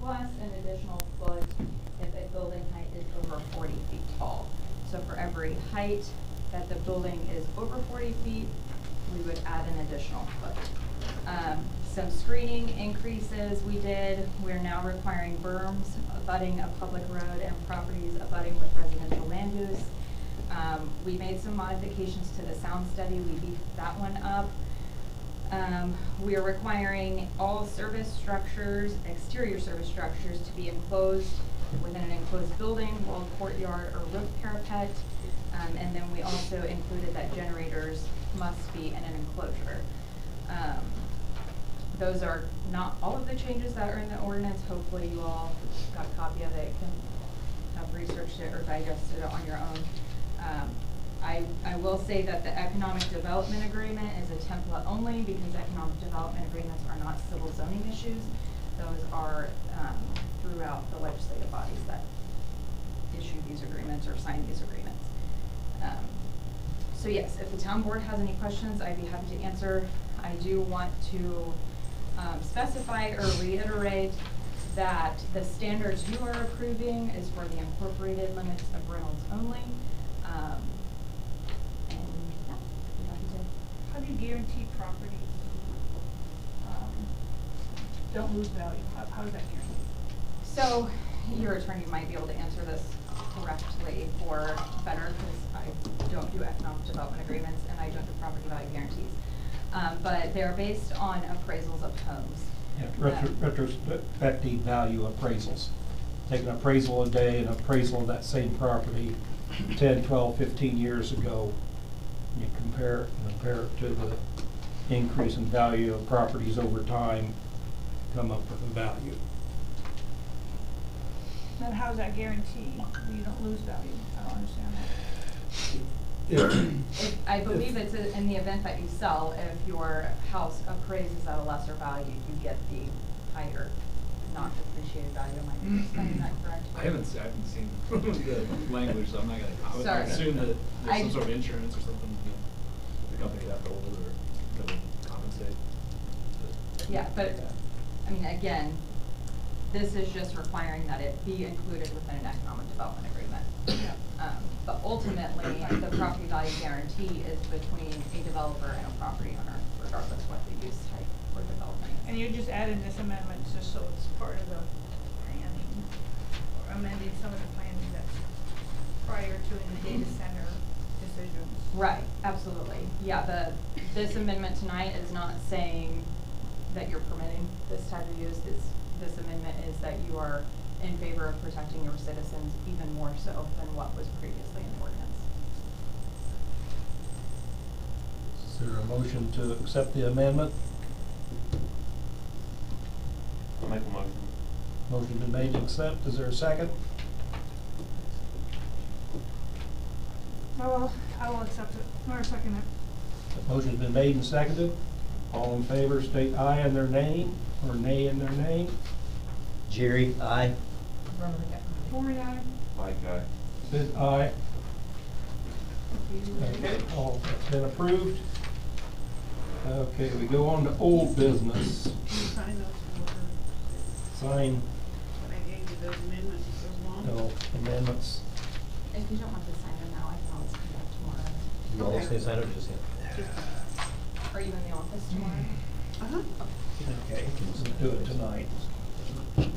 plus an additional foot if a building height is over 40 feet tall. So for every height that the building is over 40 feet, we would add an additional foot. Some screening increases we did. We're now requiring berms abutting a public road and properties abutting with residential land use. We made some modifications to the sound study. We beefed that one up. We are requiring all service structures, exterior service structures, to be enclosed within an enclosed building, walled courtyard, or roof parapet. And then we also included that generators must be in an enclosure. Those are not all of the changes that are in the ordinance. Hopefully you all got a copy of it, can have researched it or digested it on your own. I will say that the economic development agreement is a template only, because economic development agreements are not civil zoning issues. Those are throughout the legislative bodies that issue these agreements or sign these agreements. So yes, if the town board has any questions, I'd be happy to answer. I do want to specify or reiterate that the standards you are approving is for the incorporated limits of Reynolds only. And yeah, I'd be happy to. How do you guarantee properties don't lose value? How is that guaranteed? So your attorney might be able to answer this correctly or better, because I don't do economic development agreements and I don't do property value guarantees. But they're based on appraisals of homes. Yeah, retrospective value appraisals. Take an appraisal a day, an appraisal of that same property 10, 12, 15 years ago. You compare it to the increase in value of properties over time, come up with a value. Then how is that guaranteed? You don't lose value. I don't understand that. I believe it's in the event that you sell, if your house appraises at a lesser value, you get the higher, not depreciated value. Am I understanding that correct? I haven't seen the language, so I'm not going to. I would assume that there's some sort of insurance or something, you know, the company could have to hold it or that would compensate. Yeah, but I mean, again, this is just requiring that it be included within an economic development agreement. But ultimately, the property value guarantee is between a developer and a property owner, regardless what the use type for development is. And you're just adding this amendment just so it's part of the planning, or amending some of the planning that's prior to the data center decisions. Right, absolutely. Yeah, this amendment tonight is not saying that you're permitting this type of use. This amendment is that you are in favor of protecting your citizens even more so than what was previously in the ordinance. Is there a motion to accept the amendment? I'll make a motion. Motion been made to accept. Is there a second? I will accept it, or second it. Motion's been made and seconded. All in favor state aye in their name, or nay in their name. Jerry, aye. Forty aye. Mike, aye. Sid, aye. Okay, all that's been approved. Okay, we go on to old business. Can you sign those? Sign, When I gave you those amendments, those long? no amendments. If you don't want to sign them now, I can always come back tomorrow. You all Okay. say sign it or just him? Are you in the office tomorrow? Uh-huh. Okay, we'll do it tonight.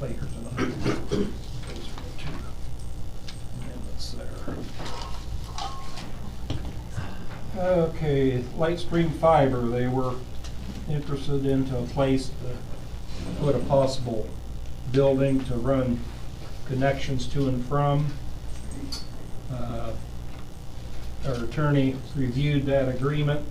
Later tonight. Those are the two amendments there. Okay, Lightstream Fiber, they were interested into a place to put a possible building to run connections to and from. Our attorney reviewed that agreement.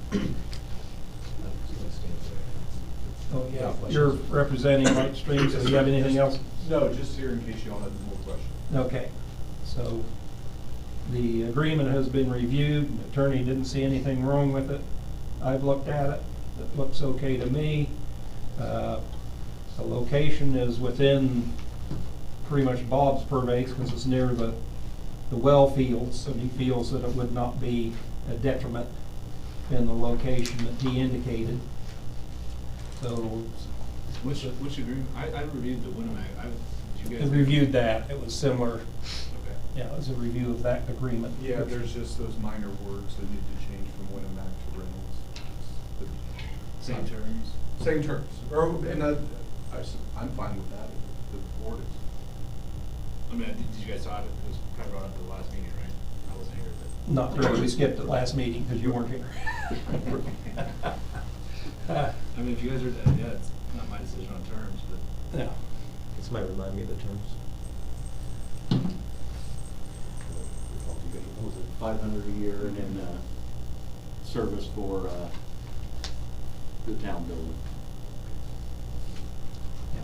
Oh yeah, you're representing Lightstream, so do you have anything else? No, just here in case you all have more questions. Okay, so the agreement has been reviewed. The attorney didn't see anything wrong with it. I've looked at it. It looks okay to me. The location is within pretty much Bob's purveyance because it's near the well fields, and he feels that it would not be a detriment in the location that he indicated. So, Which agreement? I reviewed the Winnemac. Did you I guys? reviewed that, it was similar, Okay. yeah, it was a review of that agreement. Yeah, there's just those minor words that need to change from Winamac to Reynolds. Same terms? Same terms, I'm fine with that, if the board is. I mean, did you guys saw it? It was kind of brought up at the last meeting, right? I wasn't here, but. Not really, we skipped it last meeting because you weren't here. I mean, if you guys are, yeah, it's not my decision on terms, but. Yeah. This might remind me of the terms. What was it, 500 a year and then service for the town building.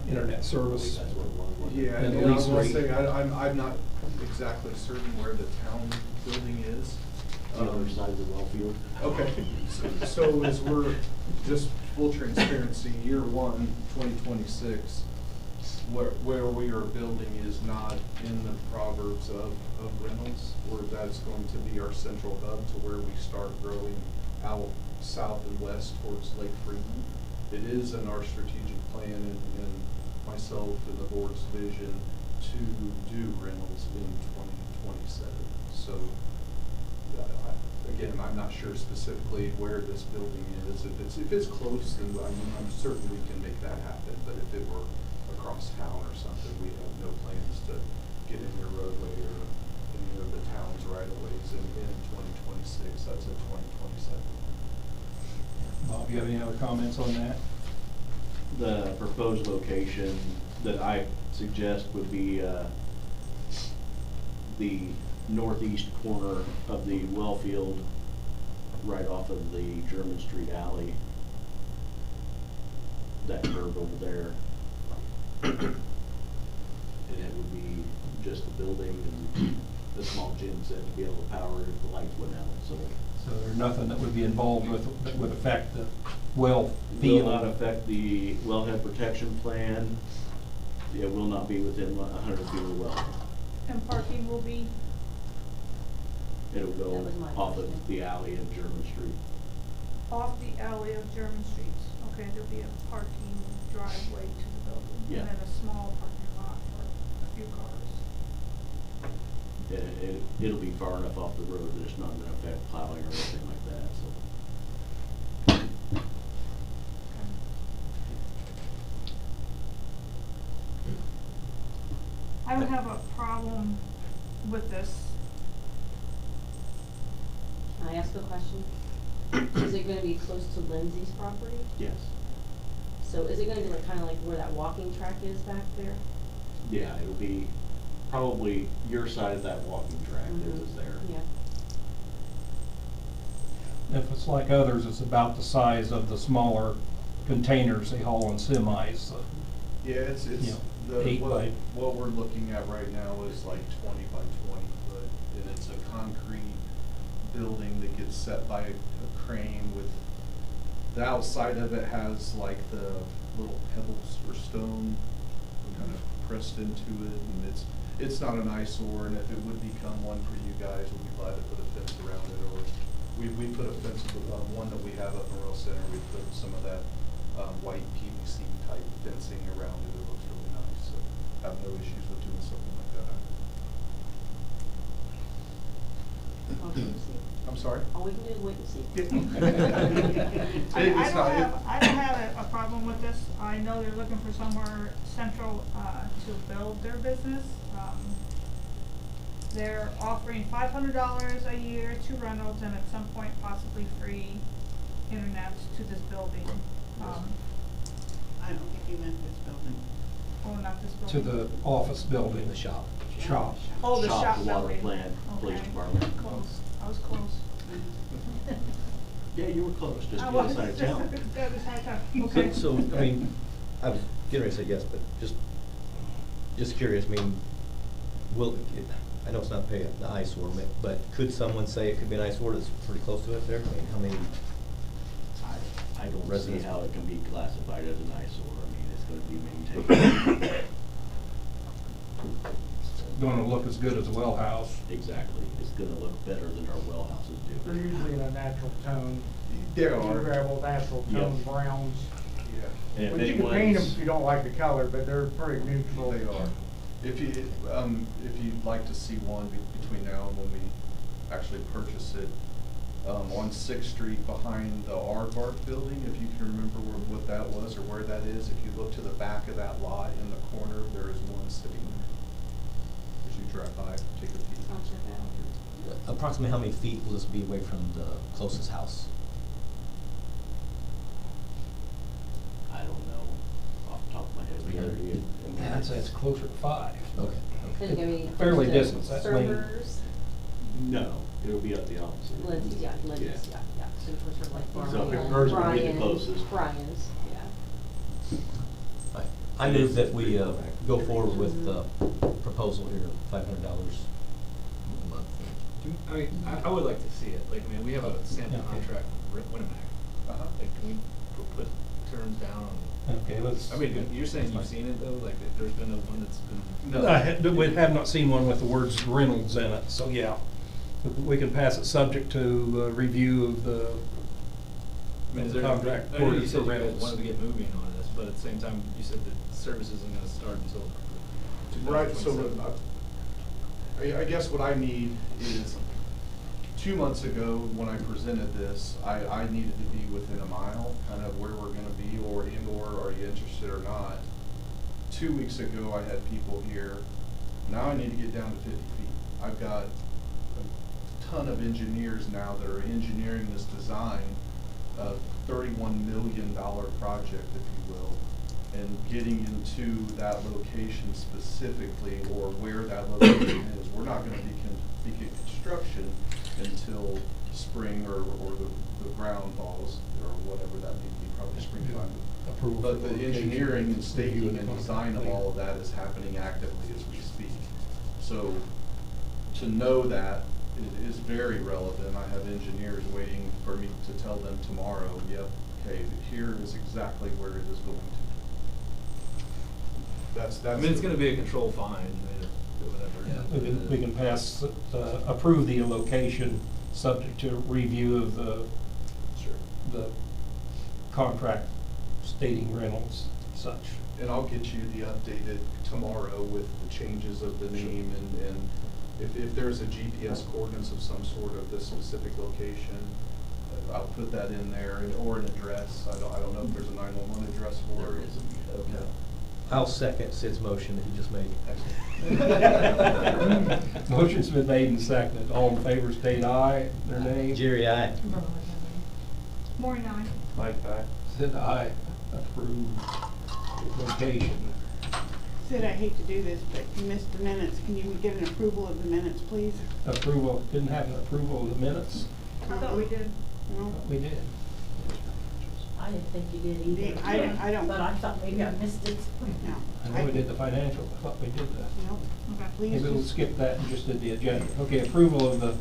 Internet service. That's what it was, wasn't it? Yeah, And and I lease will rate. say, I'm not exactly certain where the town building is. The other side of the well field. Okay, so as we're, just full transparency, year one, 2026, where we are building is not in the proverbs of Reynolds, where that's going to be our central hub to where we start growing out south and west towards Lake Freeman. It is in our strategic plan and myself and the board's vision to do Reynolds in 2027. So, again, I'm not sure specifically where this building is. If it's close, then I'm certain we can make that happen. But if it were across town or something, we have no plans to get in your roadway or any of the town's right of ways in 2026. That's a 2027. Bob, you have any other comments on that? The proposed location that I suggest would be the northeast corner of the well field, right off of the German Street alley. That curve over there. And it would be just the building and the small gym set to be able to power it if the lights went out, so. So there's nothing that would be involved with, that would affect the well field? Will not affect the wellhead protection plan. It will not be within 100 feet of the well. And parking will be, It'll That go was my off question. of the alley in German Street. off the alley of German Streets. Okay, there'll be a parking driveway to the building. Yeah. And then a small parking lot for a few cars. It'll be far enough off the road that it's not gonna affect plowing or anything like that, so. I don't have a problem with this. Can I ask a question? Is it gonna be close to Lindsay's property? Yes. So is it gonna be like, kinda like where that walking track is back there? Yeah, it'll be probably your side of that walking track that Mhm. is there. Yeah. If it's like others, it's about the size of the smaller containers they haul in semis, so. Yeah, it's, Yeah, 8 by- what we're looking at right now is like 20 by 20 foot, and it's a concrete building that gets set by a crane with, the outside of it has like the little pebbles or stone kind of pressed into it, and it's not an eyesore, and if it would become one for you guys, we'd be glad to put a fence around it, or we put a fence, one that we have up in Royal Center, we put some of that white PVC type fencing around it. It looks really nice, so I have no issues with doing something like that. I'll wait and see. I'm sorry? All we can do is wait and see. I It's don't not- have a problem with this. I know they're looking for somewhere central, to build their business. They're offering $500 a year to Reynolds and at some point possibly free internet to this building. I don't think you meant this building. Oh, not this To building. the office building. The shop. Shop. Oh, the shop the water building. plant, police Okay. department. Close. I was close. Yeah, you were close, just I the other was. side of town. The other side of town. Okay. So, I mean, I was getting ready to say yes, but just curious, I mean, I know it's not the eyesore, but could someone say it could be an eyesore that's pretty close to it there? I mean, how many? I don't see Residents. how it can be classified as an eyesore. I mean, it's gonna be maintained. Gonna look as good as a well house. Exactly. It's gonna look better than our well houses They're do. usually in a natural tone. They are. Gravel, natural Yep. tone, browns. Yeah. And if But you can paint them anyone's- if you don't like the color, but they're pretty neutral. They are. If you'd like to see one between now and when we actually purchase it, on 6th Street behind the Aardvark building, if you can remember what that was or where that is, if you look to the back of that lot in the corner, there is one sitting there. As you drive by, take a peek. I'll check that out. Approximately how many feet will this be away from the closest house? I don't know off the top of my head. We had it in- I'd say it's closer to 5. Okay. Is it gonna be? Fairly the distance, that's lane. servers? No, it'll be up the opposite. Lindsay, yeah, Lindsay's, yeah, yeah, so it's sort of like So Brian, hers would be the Brian's, closest. Brian's, yeah. I move that we go forward with the proposal here, $500 a month. I mean, I would like to see it, like, I mean, we have a standard Okay. contract with Winnemac. Uh-huh. Like, can we put terms down on? Okay, let's. I mean, you're saying you've seen it though, like, there's been a one that's been. No. We have not seen one with the words Reynolds in it, so yeah. We can pass it subject to review of the I mean, is there, contract I know you order for said you guys Reynolds. wanted to get moving on this, but at the same time, you said the service isn't gonna start until 2027. Right, so I guess what I need is, 2 months ago, when I presented this, I needed to be within a mile, kind of where we're gonna be, or are you interested or not. 2 weeks ago, I had people here. Now I need to get down to 50 feet. I've got a ton of engineers now that are engineering this design, a $31 million project, if you will, and getting into that location specifically, or where that location is. We're not gonna begin construction until spring or the ground falls, or whatever that may be, probably springtime. Approval But for the location, engineering and staking review and of the design of contract. all of that is happening actively as we speak. So, to know that is very relevant. I have engineers waiting for me to tell them tomorrow, yep, okay, here is exactly where it is going to. That's. I mean, it's gonna be a control fine, I mean, whatever. Yeah, we can pass, approve the location subject to review of the contract stating Reynolds such. And I'll get you the updated tomorrow with the changes of the name and if there's a GPS coordinates of some sort of this specific location, I'll put that in there, or an address. I don't know if there's a 911 address for it. Okay. I'll second Sid's motion that he just made. Excellent. Motion's been made and seconded. All in favor state aye. Their name. Jerry, aye. Maureen, aye. Mike, aye. Sid, aye. Approved location. Sid, I hate to do this, but you missed the minutes. Can you get an approval of the minutes, please? Approval, didn't have an approval of the minutes? I thought we did. No? We did. I didn't think you did either. I don't. But I thought maybe I missed it. No. I know we did the financial, I thought we did that. No. Okay. Please Maybe we'll just. skip that and just did the agenda. Okay, approval of the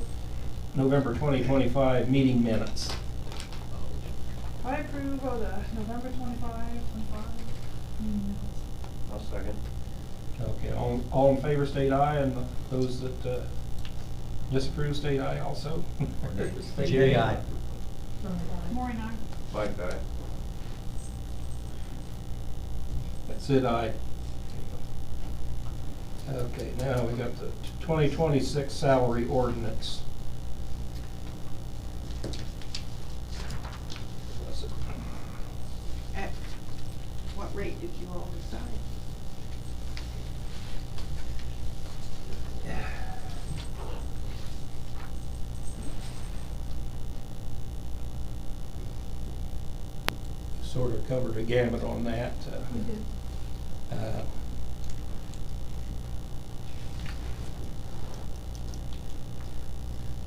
November 2025 meeting minutes. I approve of the November 25. I'll second. Okay, all in favor state aye, and those that disapprove state aye also. Jerry, aye. Maureen, aye. Mike, aye. That's it, aye. Okay, now we got the 2026 salary ordinance. What's it? At what rate did you all decide? Sort of covered a gamut on that. We did.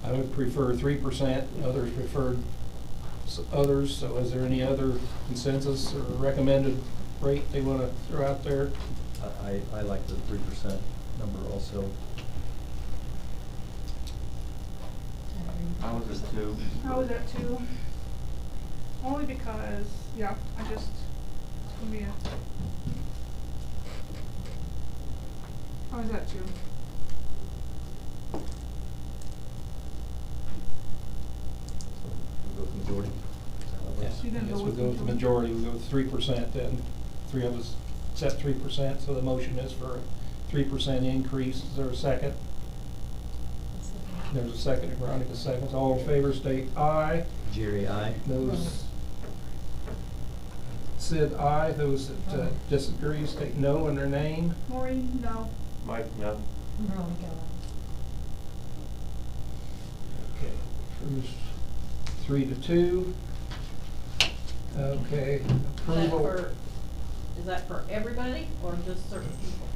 I would prefer 3%, others preferred others, so is there any other consensus or recommended rate they want to throw out there? I like the 3% number also. I was at 2. I was at 2. Only because, yeah, it's gonna be I was at 2. We'll go with majority. Yeah, So you're gonna I guess go we'll with go with the majority, we'll go with 3% then. 3 of us accept 3%, so the motion is for a 3% increase. Is there a second? There's a second, and Veronica seconds. All in favor state aye. Jerry, aye. Those, Sid, aye. Those that disagree state no in their name. Maureen, no. Mike, no. Okay, first 3-2. Okay, approval. Is that for everybody or just certain people?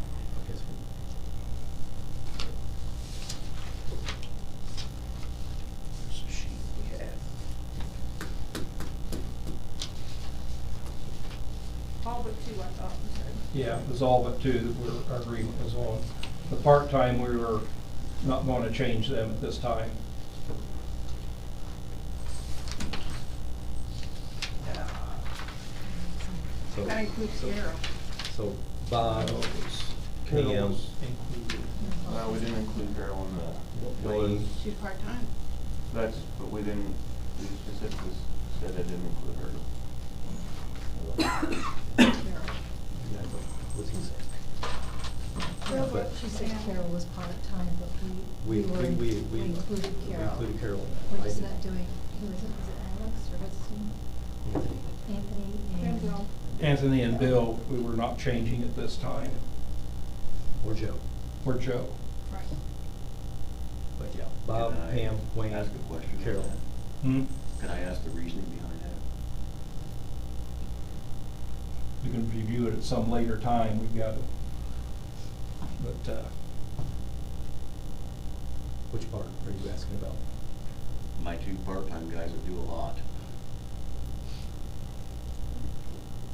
There's a sheet we had. All but two, I thought you said. Yeah, it was all but 2 that our agreement was on. The part-time, we were not going to change them at this time. So- That includes so- Carol. So Bob, Carol Pam, was included. No, we didn't include Carol in the. Wayne. She's part-time. That's, but we specifically said I didn't include her. Yeah, but what's he saying? But She said Carol was part-time, but we included included Carol. Carol in that. We're I just didn't. not doing, who is it Alex or what's his name? Anthony. Anthony And Bill. Anthony and Bill, we were not changing at this time. Or Joe. Or Joe. Right. But yeah, Bob, Can I Pam, Wayne, ask a question on Carol. that? Hmm? Can I ask the reasoning behind that? We can review it at some later time. We've got it. But, Which part are you asking about? My 2 part-time guys that do a lot.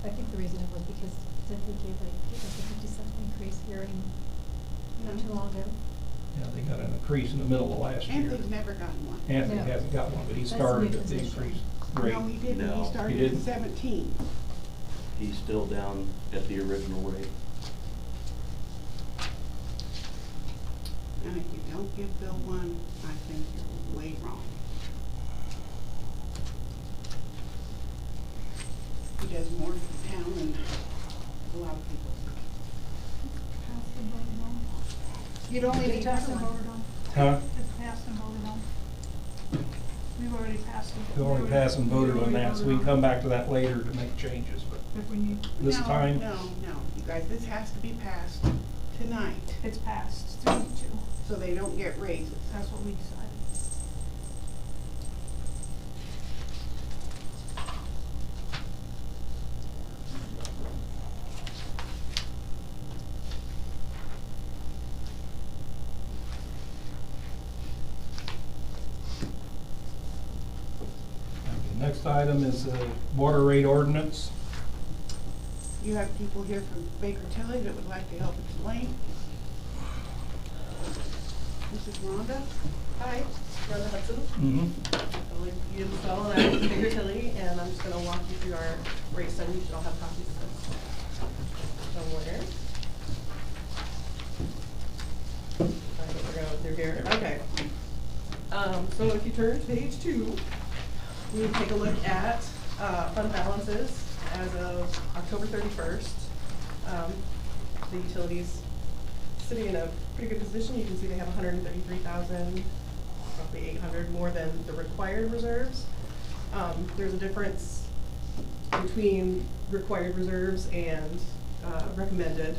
I think the reason was because Cynthia gave like a 50-cent increase here not too long ago. yeah, they got an increase in the middle of last year. Anthony's never gotten one. Anthony No. hasn't got one, but he That's started new at the position. increased rate. No, he didn't. No. He started He at didn't? 17. He's still down at the original rate. And if you don't give Bill one, I think you're way wrong. He does more for the town than a lot of people. Passed and voted on. You'd only need Passed and one. voted on. Huh? It's passed and voted on. We've already passed it. We already passed and voted on that, so we can come back to that later to make changes, but If we need, this No, time. No, you guys, this has to be passed tonight, it's passed, 3-2. so they don't get raises. That's what we decided. Next item is water rate ordinance. You have people here from Baker Tilly that would like to help explain. This is Rhonda. Hi, Rhonda Hudson. Mm-hmm. I'm with you and I'm with Baker Tilly, and I'm just gonna walk you through our rate study. You should all have copies of this somewhere. I think we're going through here. Okay. So if you turn to page 2, we take a look at fund balances as of October 31st. The utilities sitting in a pretty good position. You can see they have 133,000, roughly 800 more than the required reserves. There's a difference between required reserves and recommended,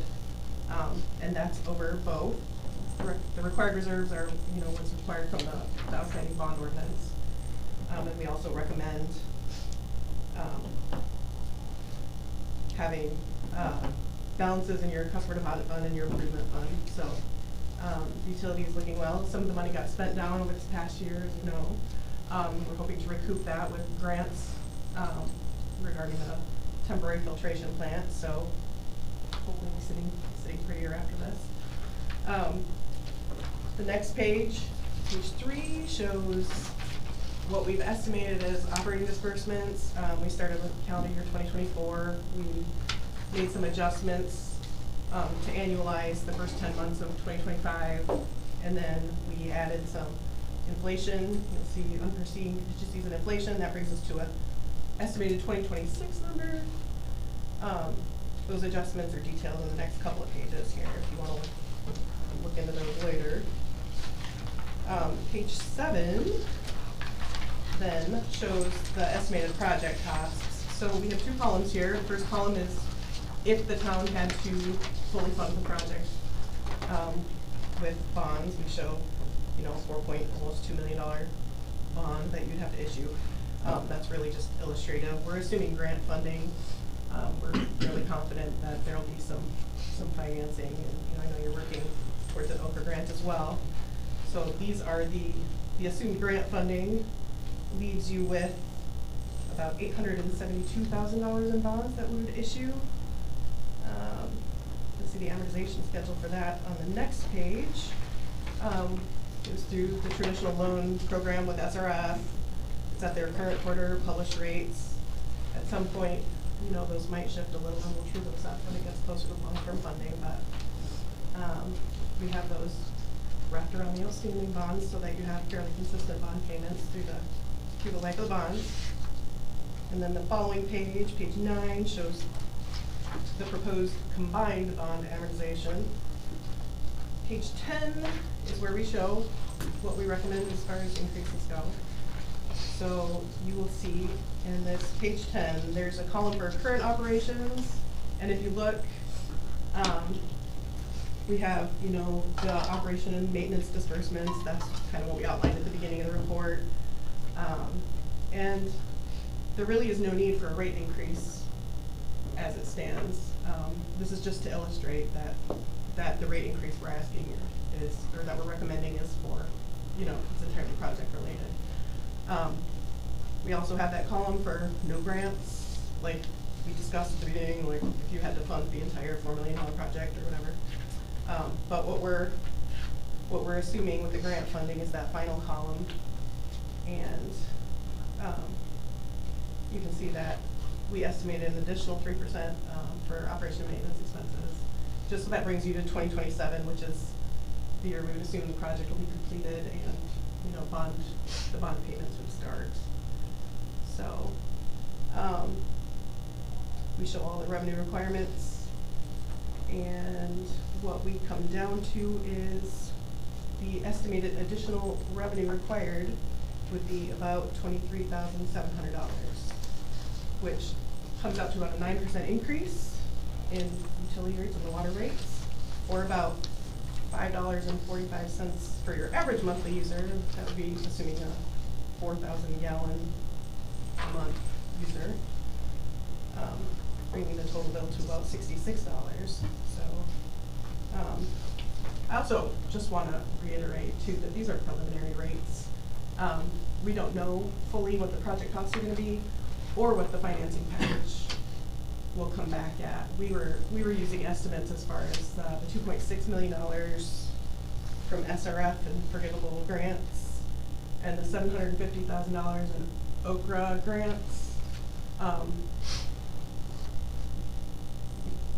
and that's over both. The required reserves are, what's required from the outstanding bond ordinance. And we also recommend having balances in your customer deposit fund and your improvement fund. So the utility is looking well. Some of the money got spent down over this past year, as you know. We're hoping to recoup that with grants regarding the temporary filtration plant. So hopefully we'll be sitting prettier after this. The next page, page 3, shows what we've estimated as operating disbursements. We started with calendar year 2024. We made some adjustments to annualize the first 10 months of 2025, and then we added some inflation. You'll see unforeseen contingencies and inflation. That brings us to an estimated 2026 number. Those adjustments are detailed in the next couple of pages here if you want to look into those later. Page 7 then shows the estimated project costs. So we have two columns here. The first column is if the town had to fully fund the project with bonds. We show, you know, almost $2 million bond that you'd have to issue. That's really just illustrative. We're assuming grant funding. We're really confident that there'll be some financing, and you know, I know you're working towards an Okra grant as well. So these are the assumed grant funding leaves you with about $872,000 in bonds that we would issue. Let's see the amortization schedule for that on the next page. It was through the traditional loan program with SRF. It's at their current quarter published rates. At some point, you know, those might shift a little, and we'll true those up when it gets closer to long-term funding, but we have those wrapped around the outstanding bonds so that you have fairly consistent bond payments through the life of the bonds. And then the following page, page 9, shows the proposed combined bond amortization. Page 10 is where we show what we recommend as far as increases go. So you will see in this page 10, there's a column for current operations, and if you look, we have, you know, the operation and maintenance disbursements. That's kind of what we outlined at the beginning of the report. And there really is no need for a rate increase as it stands. This is just to illustrate that the rate increase we're asking is, or that we're recommending is for, you know, it's entirely project related. We also have that column for no grants, like we discussed at the beginning, like if you had to fund the entire $4 million project or whatever. But what we're assuming with the grant funding is that final column, and you can see that we estimated an additional 3% for operation and maintenance expenses. Just so that brings you to 2027, which is the year we would assume the project will be completed and, you know, the bond payments would start. So we show all the revenue requirements, and what we come down to is the estimated additional revenue required would be about $23,700, which comes out to about a 9% increase in utility rates and the water rates, or about $5.45 for your average monthly user. That would be assuming a 4,000 gallon a month user, bringing the total bill to about $66. So I also just want to reiterate too that these are preliminary rates. We don't know fully what the project costs are going to be or what the financing package will come back at. We were using estimates as far as the $2.6 million from SRF and forgivable grants, and the $750,000 in Okra grants.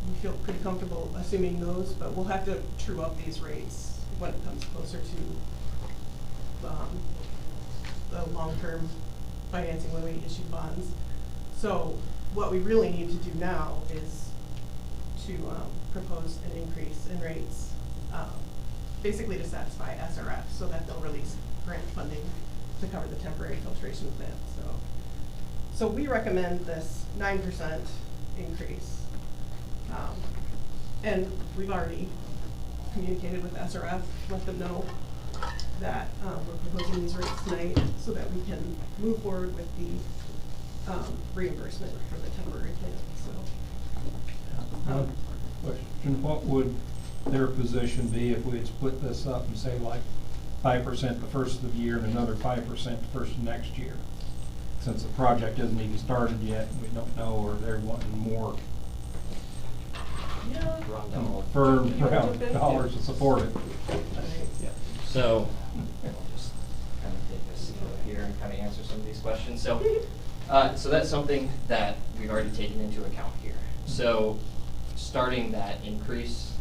We feel pretty comfortable assuming those, but we'll have to true up these rates when it comes closer to the long-term financing when we issue bonds. So what we really need to do now is to propose an increase in rates, basically to satisfy SRF so that they'll release grant funding to cover the temporary filtration plant. So we recommend this 9% increase. And we've already communicated with SRF, let them know that we're proposing these rates tonight so that we can move forward with the reimbursement for the temporary plant. So, question, what would their position be if we had split this up and say like 5% the first of the year and another 5% the first of next year? Since the project isn't even started yet, we don't know, or they're wanting more firm dollars to support it. So I'll just kind of take a seat over here and kind of answer some of these questions. So, so that's something that we've already taken into account here. So starting that increase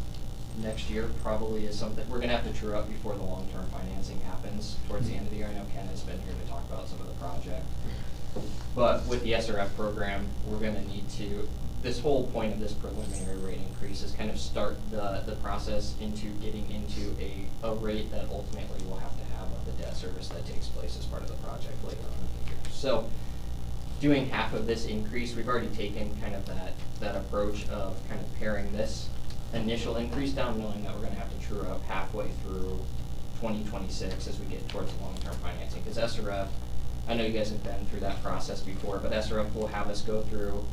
next year probably is something we're going to have to true up before the long-term financing happens towards the end of the year. I know Ken has been here to talk about some of the project. But with the SRF program, we're going to need to this whole point of this preliminary rate increase is kind of start the process into getting into a rate that ultimately we'll have to have of the debt service that takes place as part of the project later on in the year. So doing half of this increase, we've already taken kind of that approach of kind of paring this initial increase down, knowing that we're going to have to true up halfway through 2026 as we get towards long-term financing. Because SRF, I know you guys have been through that process before, but SRF will have us go through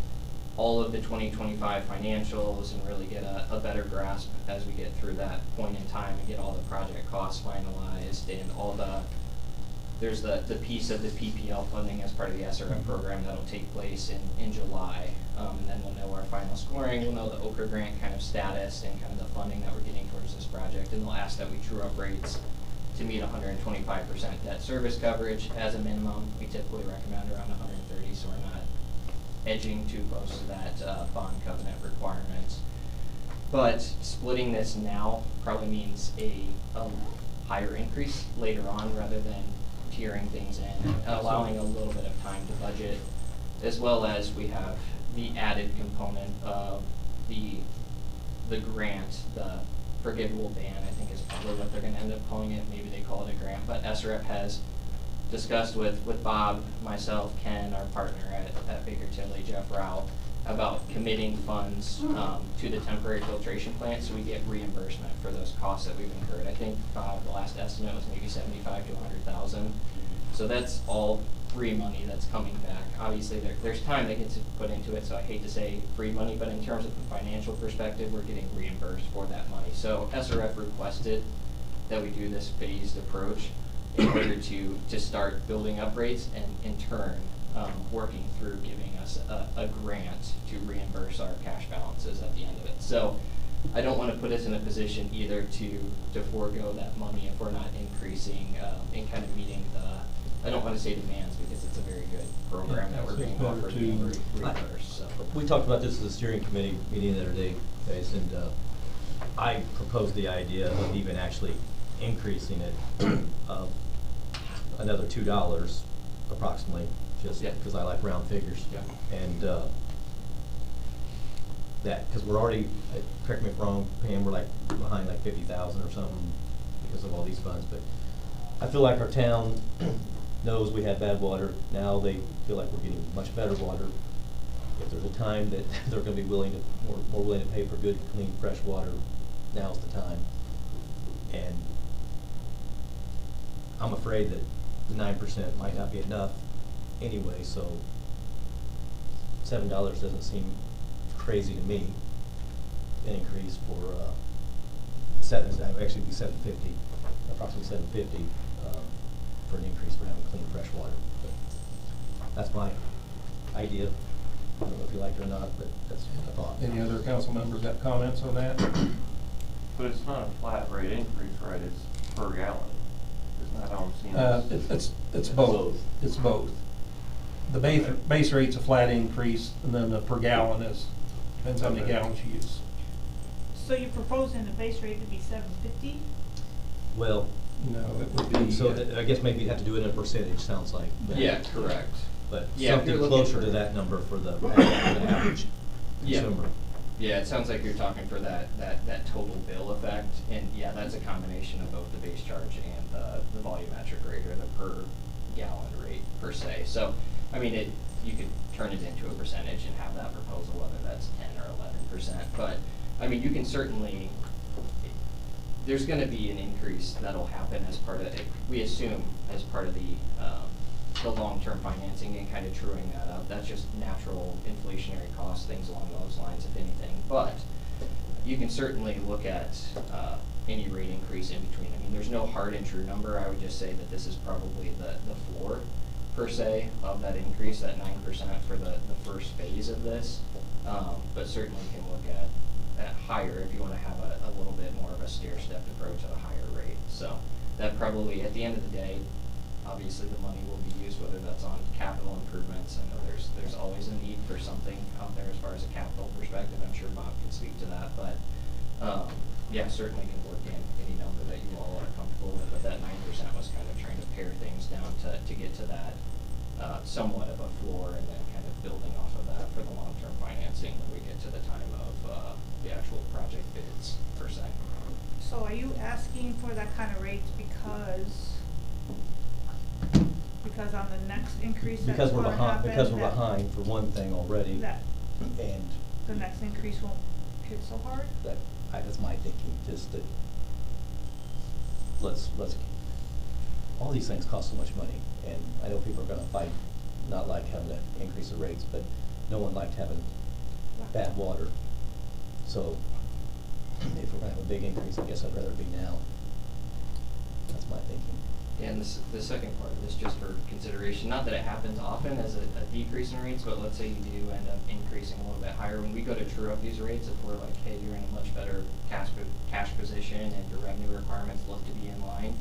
all of the 2025 financials and really get a better grasp as we get through that point in time and get all the project costs finalized and all there's the piece of the PPL funding as part of the SRF program that'll take place in July. And then we'll know our final scoring, we'll know the Okra grant kind of status and kind of the funding that we're getting towards this project. And they'll ask that we true up rates to meet 125% debt service coverage as a minimum. We typically recommend around 130, so we're not edging too close to that bond covenant requirement. But splitting this now probably means a higher increase later on rather than tiering things in, allowing a little bit of time to budget, as well as we have the added component of the grant, the forgivable ban, I think is probably what they're going to end up calling it. Maybe they call it a grant, but SRF has discussed with Bob, myself, Ken, our partner at Baker Tilly, Jeff Rao, about committing funds to the temporary filtration plant so we get reimbursement for those costs that we've incurred. I think the last estimate was maybe 75 to 100,000. So that's all free money that's coming back. Obviously there's time that gets put into it, so I hate to say free money, but in terms of the financial perspective, we're getting reimbursed for that money. So SRF requested that we do this phased approach in order to start building up rates and in turn working through giving us a grant to reimburse our cash balances at the end of it. So I don't want to put us in a position either to forego that money if we're not increasing and kind of meeting I don't want to say demands because it's a very good program that we're being offered to reimburse. So. We talked about this as a steering committee meeting the other day, guys, and I proposed the idea of even actually increasing it another $2 approximately, just because I like round figures. Yeah. And that, because we're already, correct me if I'm wrong, Pam, we're like behind like 50,000 or something because of all these funds, but I feel like our town knows we had bad water. Now they feel like we're getting much better water. If there's a time that they're going to be willing to, more willing to pay for good, clean, fresh water, now's the time. And I'm afraid that the 9% might not be enough anyway, so $7 doesn't seem crazy to me. An increase for actually be $7.50, approximately $7.50 for an increase for having clean, fresh water. But that's my idea. I don't know if you like it or not, but that's a thought. Any other council members have comments on that? But it's not a flat rate increase, right? It's per gallon. Isn't that how I'm seeing this? It's both. It's both. The base rate's a flat increase, and then the per gallon depends how many gallons you use. So you're proposing the base rate to be $7.50? Well, no, it would be. So I guess maybe you'd have to do it in a percentage. Sounds like. Yeah, correct. But yeah, something closer to that number for the average consumer. Yeah, it sounds like you're talking for that total bill effect, and yeah, that's a combination of both the base charge and the volumetric rate or the per gallon rate per se. So, I mean, you could turn it into a percentage and have that proposal, whether that's 10 or 11%. But I mean, you can certainly. There's going to be an increase that'll happen as part of it. We assume as part of the long-term financing and kind of truing that up. That's just natural inflationary costs, things along those lines, if anything. But you can certainly look at any rate increase in between. I mean, there's no hard and true number. I would just say that this is probably the floor, per se, of that increase, that 9% for the first phase of this. But certainly can look at higher if you want to have a little bit more of a stair-stepped approach at a higher rate. So that probably, at the end of the day, obviously the money will be used, whether that's on capital improvements. I know there's always a need for something out there as far as a capital perspective. I'm sure Bob could speak to that, but yeah, certainly can work in any number that you all are comfortable with. But that 9% was kind of trying to pare things down to get to that somewhat of a floor and then kind of building off of that for the long-term financing when we get to the time of the actual project bids per se. So are you asking for that kind of rates because on the next increase that's Because we're gonna behind, happen, because we're that- behind for one thing already, that and the next increase won't hit so hard? that's my thinking, just that, let's, all these things cost so much money, and I know people are gonna fight, not like having to increase the rates, but no one liked having bad water. So, if we're gonna have a big increase, I guess I'd rather it be now. That's my thinking. And the second part of this, just for consideration, not that it happens often as a decrease in rates, but let's say you do end up increasing a little bit higher. When we go to true up these rates, if we're like, hey, you're in a much better cash position and your revenue requirements look to be in line,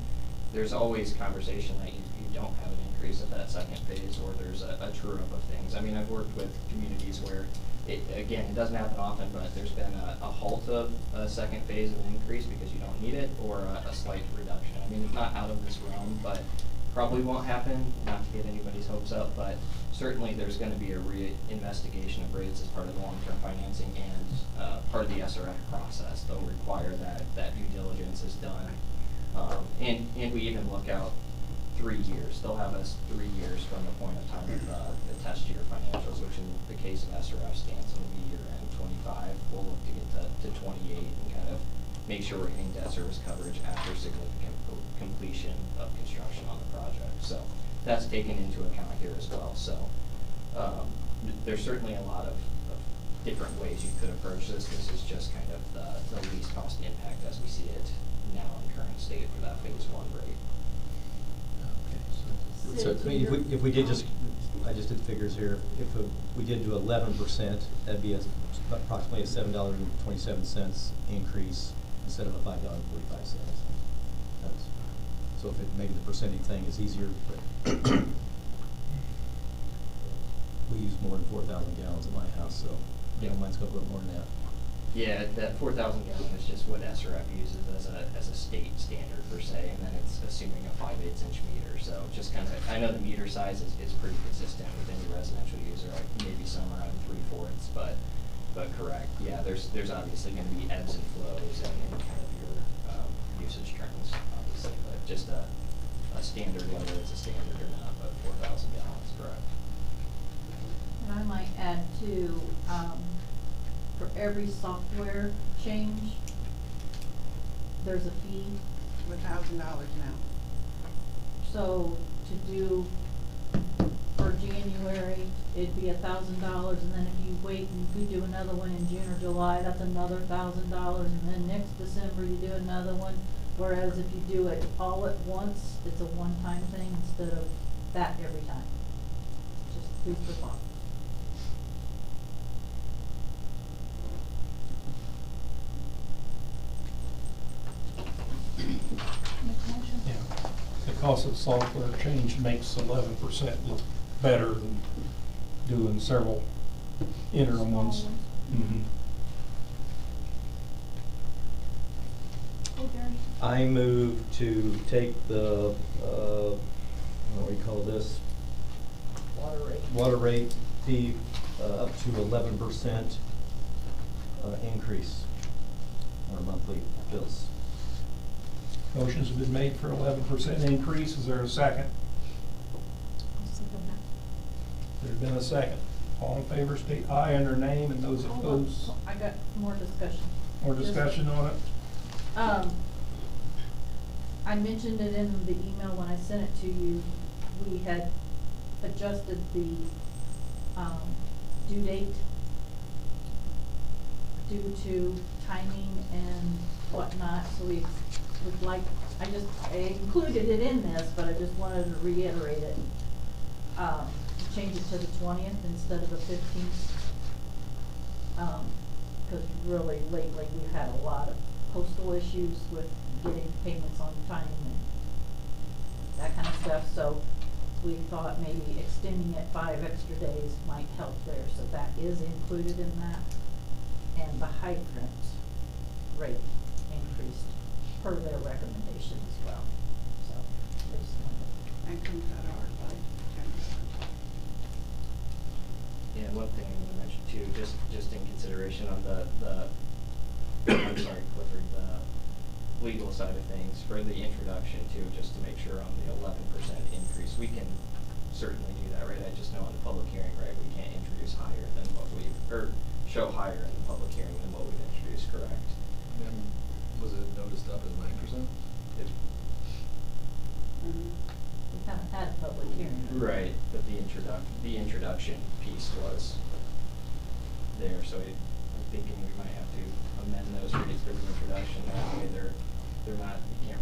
there's always conversation that you don't have an increase at that second phase, or there's a true up of things. I mean, I've worked with communities where, it doesn't happen often, but there's been a halt of a second phase of an increase because you don't need it, or a slight reduction. I mean, it's not out of this realm, but probably won't happen, not to get anybody's hopes up, but certainly there's going to be a re-investigation of rates as part of the long-term financing and part of the SRF process. They'll require that due diligence is done. And we even look out 3 years. They'll have us 3 years from the point of time of the test year financials, which in the case of SRF stands will be year-end 25. We'll look to get to 28 and kind of make sure we're hitting debt service coverage after significant completion of construction on the project. So that's taken into account here as well. So there's certainly a lot of different ways you could approach this. This is just kind of the least cost impact as we see it now in current state for that phase 1 rate. So if we did I just did figures here, if we did do 11%, that'd be approximately a $7.27 increase instead of a $5.45. So if maybe the percentage thing is easier, but we use more than 4,000 gallons in my house, so mine's going to go more than that. Yeah, that 4,000 gallon is just what SRF uses as a state standard per se, and then it's assuming a 5/8 inch meter. So just kind of, I know the meter size is pretty consistent with any residential user, like maybe some around 3/4, but correct. Yeah, there's obviously going to be ebbs and flows and kind of your usage trends, obviously, but just a standard, whether it's a standard or not, but 4,000 gallons, correct. And I might add too, for every software change, there's a fee. $1,000 now. So to do for January, it'd be $1,000, and then if you wait and we do another one in June or July, that's another $1,000, and then next December you do another one. Whereas if you do it all at once, it's a one-time thing instead of that every time. Just food for thought. Yeah. The cost of software change makes 11% look better than doing several interim ones. Mm-hmm. I move to take the, what do you call this? Water rate fee up to 11% increase on our monthly bills. Motion's been made for 11% increase. Is there a second? There's been a second. All in favor state aye on their name, and those opposed. I got more discussion. More discussion on it? I mentioned it in the email when I sent it to you. We had adjusted the due date due to timing and whatnot, so we would like, I included it in this, but I just wanted to reiterate it. Change it to the 20th instead of the 15th. Because really lately we've had a lot of postal issues with getting payments on time and that kind of stuff. So we thought maybe extending it 5 extra days might help there. So that is included in that. And the hydrant rate increased per their recommendation as well. So they just wanted And comes out of our budget. consideration on the I'm sorry, Clifford, the legal side of things for the introduction too, just to make sure on the 11% increase. We can certainly do that, right? I just know on the public hearing, right, we can't introduce higher than what we, or show higher in the public hearing than what we've introduced, correct? And was it noticed up as 9%? We haven't had a public hearing. Right, but the introduction piece was there, so I'm thinking we might have to amend those rates for the introduction. That way they're not, you can't,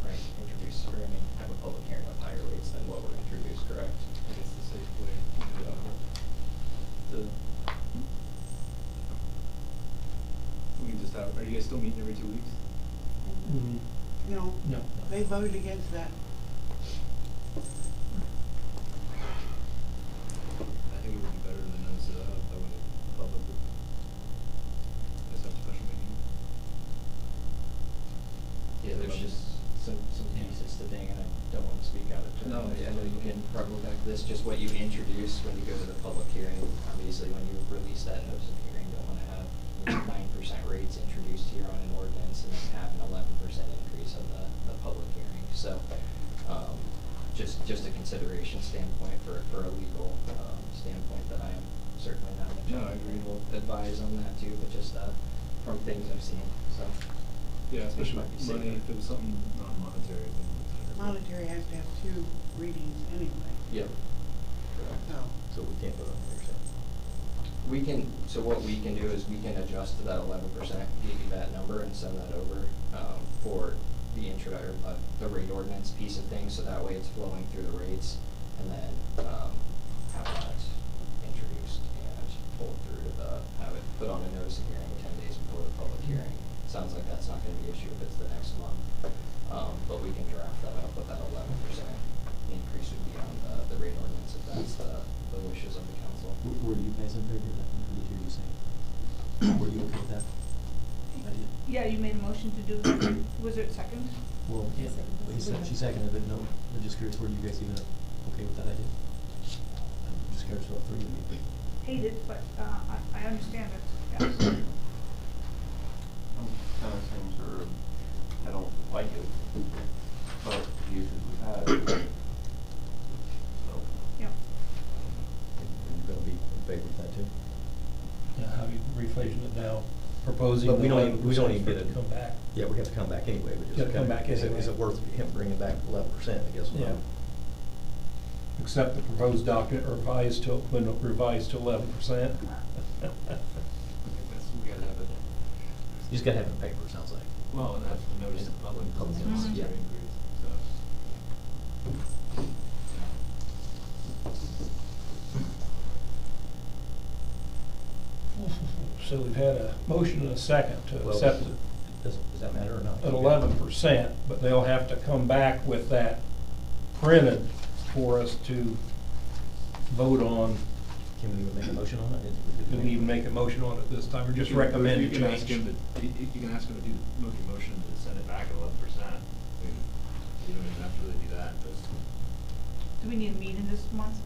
right, introduce, or I mean, have a public hearing with higher rates than what were introduced, correct? I guess the safe way to do that. We can just have, are you guys still meeting every 2 weeks? No. No. They voted against that. I think it would be better than notice it out, that way the public would just have a special meeting. Yeah, there's just some pieces to thing, and I don't want to speak out of turn. No, I know you can probably back this, just what you introduce when you go to the public hearing. Obviously, when you release that notice of hearing, you don't want to have 9% rates introduced here on an ordinance and then have an 11% increase on the public hearing. So, just a consideration standpoint for a legal standpoint that I am certainly not an attorney. No, I agree. Will advise on that too, but just from things I've seen. So, Yeah, especially might be money, safer. if it was something non-monetary, then it's better. Monetary has to have 2 readings anyway. Yep. So we can't vote on it, you're saying? We can, so what we can do is we can adjust to that 11%, give you that number and send that over for the the rate ordinance piece of things, so that way it's flowing through the rates, and then have that introduced and pulled through to have it put on a notice of hearing 10 days before the public hearing. Sounds like that's not going to be an issue if it's the next month, but we can draft that up with that 11% increase would be on the rate ordinance if that's the wishes of the council. Were you guys in favor of that? What did you hear you saying? Were you okay with that idea? Yeah, you made a motion to do that. Was it second? Well, yeah, she seconded it, no, I'm just curious, were you guys even okay with that idea? I'm just curious what three of you. Hate it, but I understand it. Yeah. Kind of things are, I don't like it, but the uses we've had. So. Yeah. You're gonna be in favor of that too? Yeah, how you rephrasing it now, proposing But we don't even, 11% for it get to come back. Yeah, we have to come back anyway, but just. Gotta come back is anyway. Is it worth him bringing back 11%, I guess? Yeah. Accept the proposed document revised to 11%. We gotta have it. You just gotta have it in paper, it sounds like. Well, and have to notice the public. Public It's notice, yeah. increase, So we've had a motion and a second to Well, accept it does that matter or not? at 11%, but they'll have to come back with that printed for us to vote on. Can we even make a motion on it? Can we even make a motion on it this time, or just recommend You a can ask change? him to, you can ask him to do, make a motion to send it back at 11%. I mean, you don't even have to really do that, but. Do we need a meeting this month?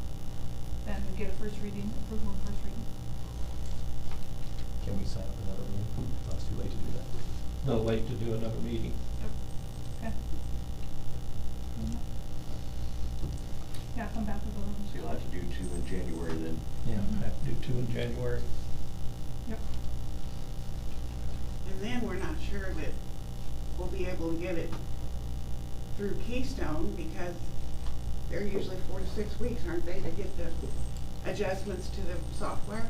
Then get a first reading, approval of first reading? Can we sign up another meeting? It's too late to do that. No, late to do another meeting. Okay. Yeah, come back with a little. So you'll have to do 2 in January then? Yeah, have to do 2 in January. Yep. And then we're not sure that we'll be able to get it through Keystone, because they're usually 4 to 6 weeks, aren't they, to get the adjustments to the software?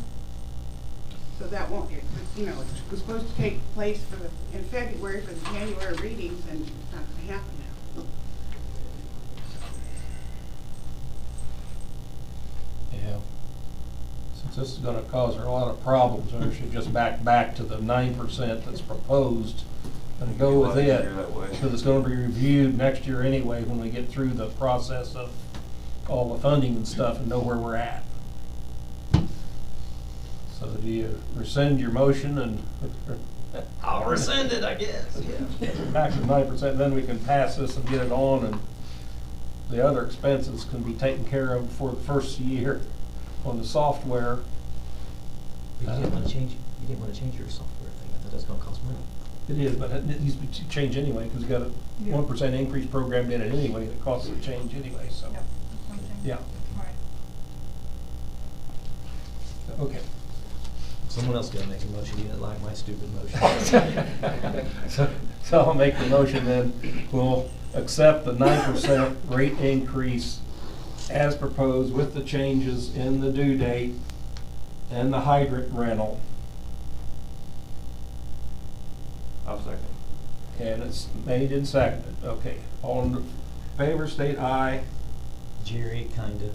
So that won't, it was supposed to take place in February for the January readings, and it's not gonna happen now. Yeah. Since this is gonna cause her a lot of problems, we should just back to the 9% that's proposed and go with it. Because it's gonna be reviewed next year anyway, when we get through the process of all the funding and stuff and know where we're at. So do you rescind your motion and? I'll rescind it, I guess, yeah. Back to 9%, then we can pass this and get it on, and the other expenses can be taken care of for the first year on the software. But you didn't wanna change your software thing, I thought that was gonna cost money. It is, but it needs to be changed anyway, because you got a Yeah. 1% increase programmed in it anyway, that costs a change anyway, so. Yep, something. Yeah. Right. Okay. Someone else gotta make a motion, you didn't like my stupid motion. So I'll make the motion then, we'll accept the 9% rate increase as proposed with the changes in the due date and the hydrant rental. I'll second. And it's made and seconded, okay. All in favor, state aye. Jerry, kinda.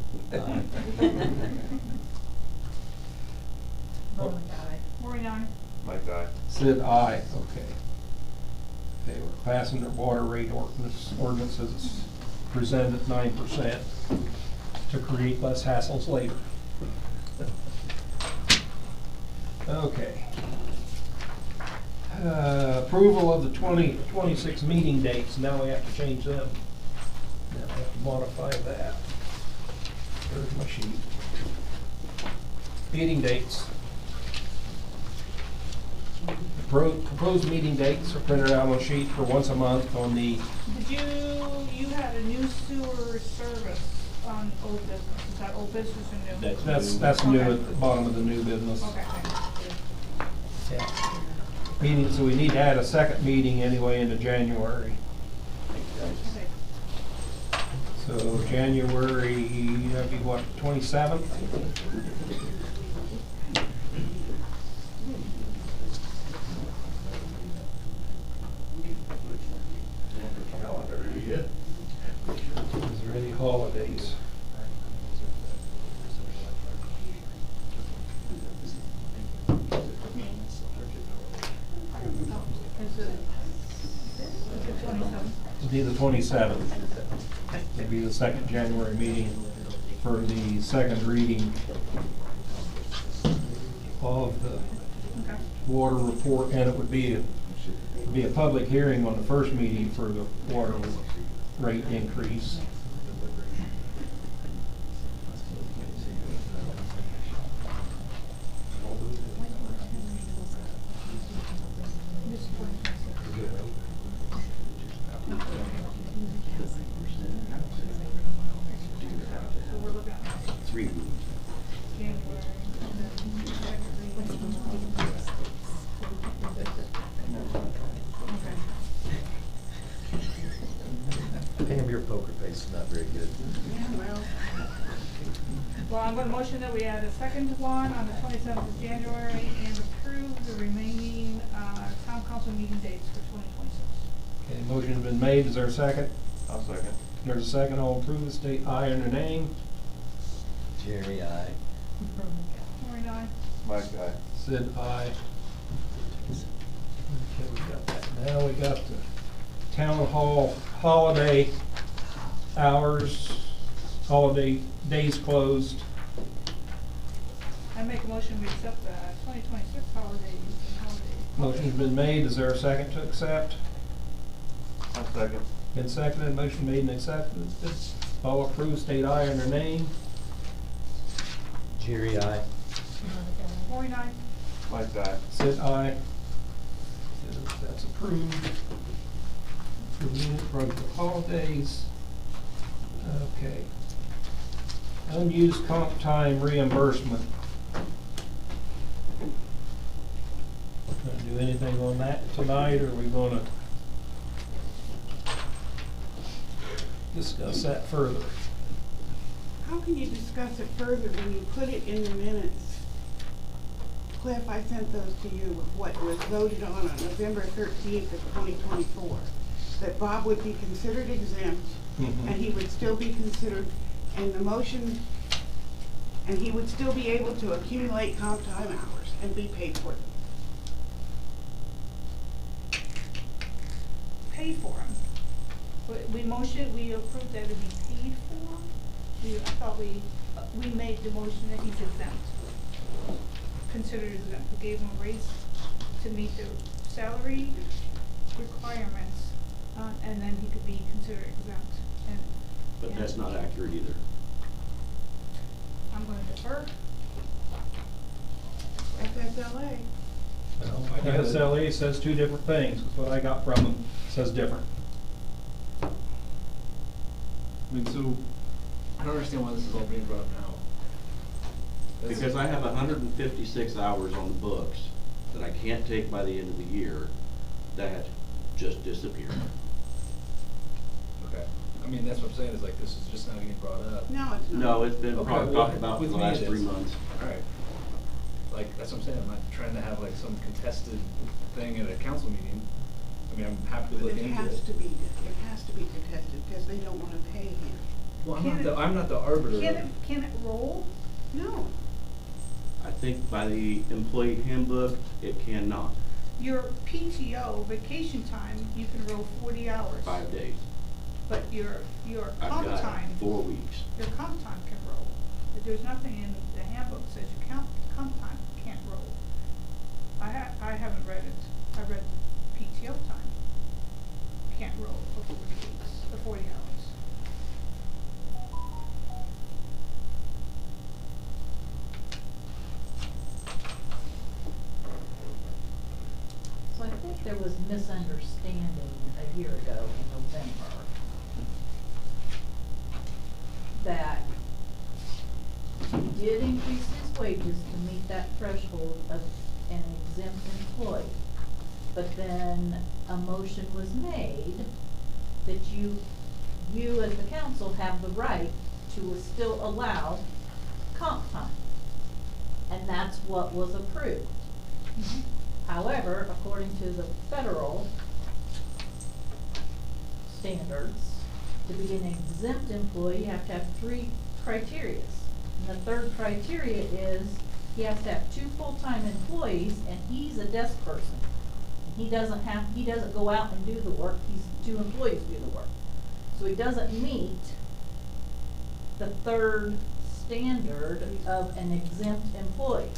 Veronica, aye. Maureen, aye. Mike, aye. Sid, aye, okay. Okay, we're passing the water rate ordinance as it's presented at 9% to create less hassles later. Okay. Approval of the 2026 meeting dates, now we have to change them. Now we have to modify that. There's my sheet. Meeting dates. Proposed meeting dates are printed out on a sheet for once a month on the, Did you had a new sewer service on old business, is that old business or new? that's new at the bottom of the new business. Okay, thanks. Yeah. Meeting, so we need to add a second meeting anyway into January. Okay. So January, that'd be what, 27th? Is there any holidays? It'd be the 27th. It'd be the second January meeting for the second reading of the water report, and it would be a public hearing on the first meeting for the water rate increase. So we're looking at 3 January, and then second reading. Pam, your poker face is not very good. Yeah, Well, I'm going to motion that we add a second one on the 27th of January and approve the remaining town council meeting dates for 2026. Okay, motion's been made. Is there a second? I'll second. There's a second. All approved, state aye on their name. Jerry, aye. Maureen, aye. Mike, aye. Sid, aye. Okay, we got that. Now we got the town hall holiday hours, holiday days closed. I make a motion we accept the 2026 holidays and holidays. Motion's been made. Is there a second to accept? I'll second. Been seconded. Motion made and accepted. All approved, state aye on their name. Jerry, aye. Maureen, aye. Mike, aye. Sid, aye. That's approved. For the holidays. Okay. Unused comp time reimbursement. Gonna do anything on that tonight, or are we gonna discuss that further? How can you discuss it further when you put it in the minutes? Cliff, I sent those to you with what was voted on November 13th of 2024. That Bob would be considered exempt, Mhm. and he would still be considered in the motion, and he would still be able to accumulate comp time hours and be paid for them. Paid for them. We approved that it'd be paid for. I thought we made the motion that he's exempt. Considered exempt. We gave him a raise to meet the salary requirements, and then he could be considered exempt. But that's not accurate either. I'm going to defer. If MSLA. Well, I get it. SLE says two different things, 'cause what I got from them says different. I mean, so, I don't understand why this is all being brought up now. That's- Because I have 156 hours on the books that I can't take by the end of the year that just disappeared. Okay, I mean, that's what I'm saying, is like, this is just not getting brought up. No, it's not. No, it's been Okay, talked well, about for with the me last it 3 is. months. Alright, like, that's what I'm saying, I'm not trying to have like some contested thing at a council meeting. I mean, I'm happy to But look it into has it. to be, it has to be contested, because they don't wanna pay him. Well, Can it- I'm not the arbiter. Can it roll? No. I think by the employee handbook, it cannot. Your PTO, vacation time, you can roll 40 hours. 5 days. But your I've comp got time, 4 weeks. your comp time can roll. But there's nothing in the handbook that says your comp time can't roll. I haven't read it. I read the PTO time. Can't roll for 40 weeks, for 40 hours. So I think there was misunderstanding a year ago in November that he did increase his wages to meet that threshold of an exempt employee. But then a motion was made that you as the council have the right to still allow comp time. And that's what was approved. However, according to the federal standards, to be an exempt employee, you have to have 3 criteria. And the third criteria is he has to have 2 full-time employees, and he's a desk person. He doesn't go out and do the work, 2 employees do the work. So he doesn't meet the third standard of an exempt employee.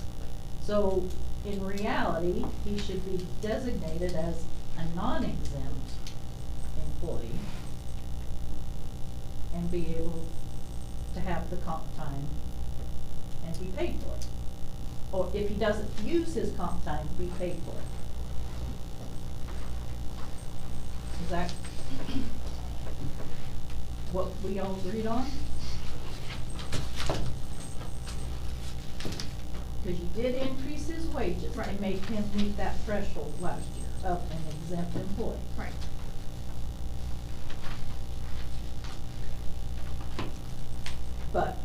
So in reality, he should be designated as a non-exempt employee and be able to have the comp time and be paid for it. Or if he doesn't use his comp time, be paid for it. Is that what we all agreed on? Because you did increase his wages to Right. make him meet that threshold last year of an exempt employee. Right. But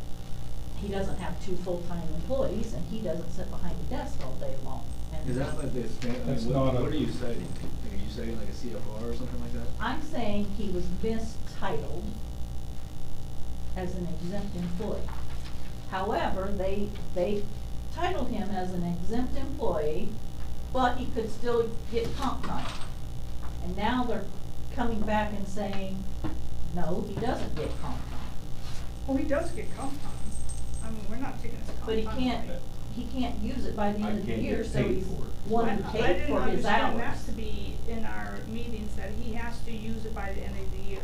he doesn't have 2 full-time employees, and he doesn't sit behind a desk all day long. And Is that like this, I That's mean, not a- what are you saying? Are you saying like a CFR or something like that? I'm saying he was mistitled as an exempt employee. However, they titled him as an exempt employee, but he could still get comp time. And now they're coming back and saying, no, he doesn't get comp time. Well, he does get comp time. I mean, we're not taking his comp time. But he can't use it by the I end of the can't year, get so paid he's for it. wanting I paid didn't for his understand that hours. to be in our meetings, that he has to use it by the end of the year.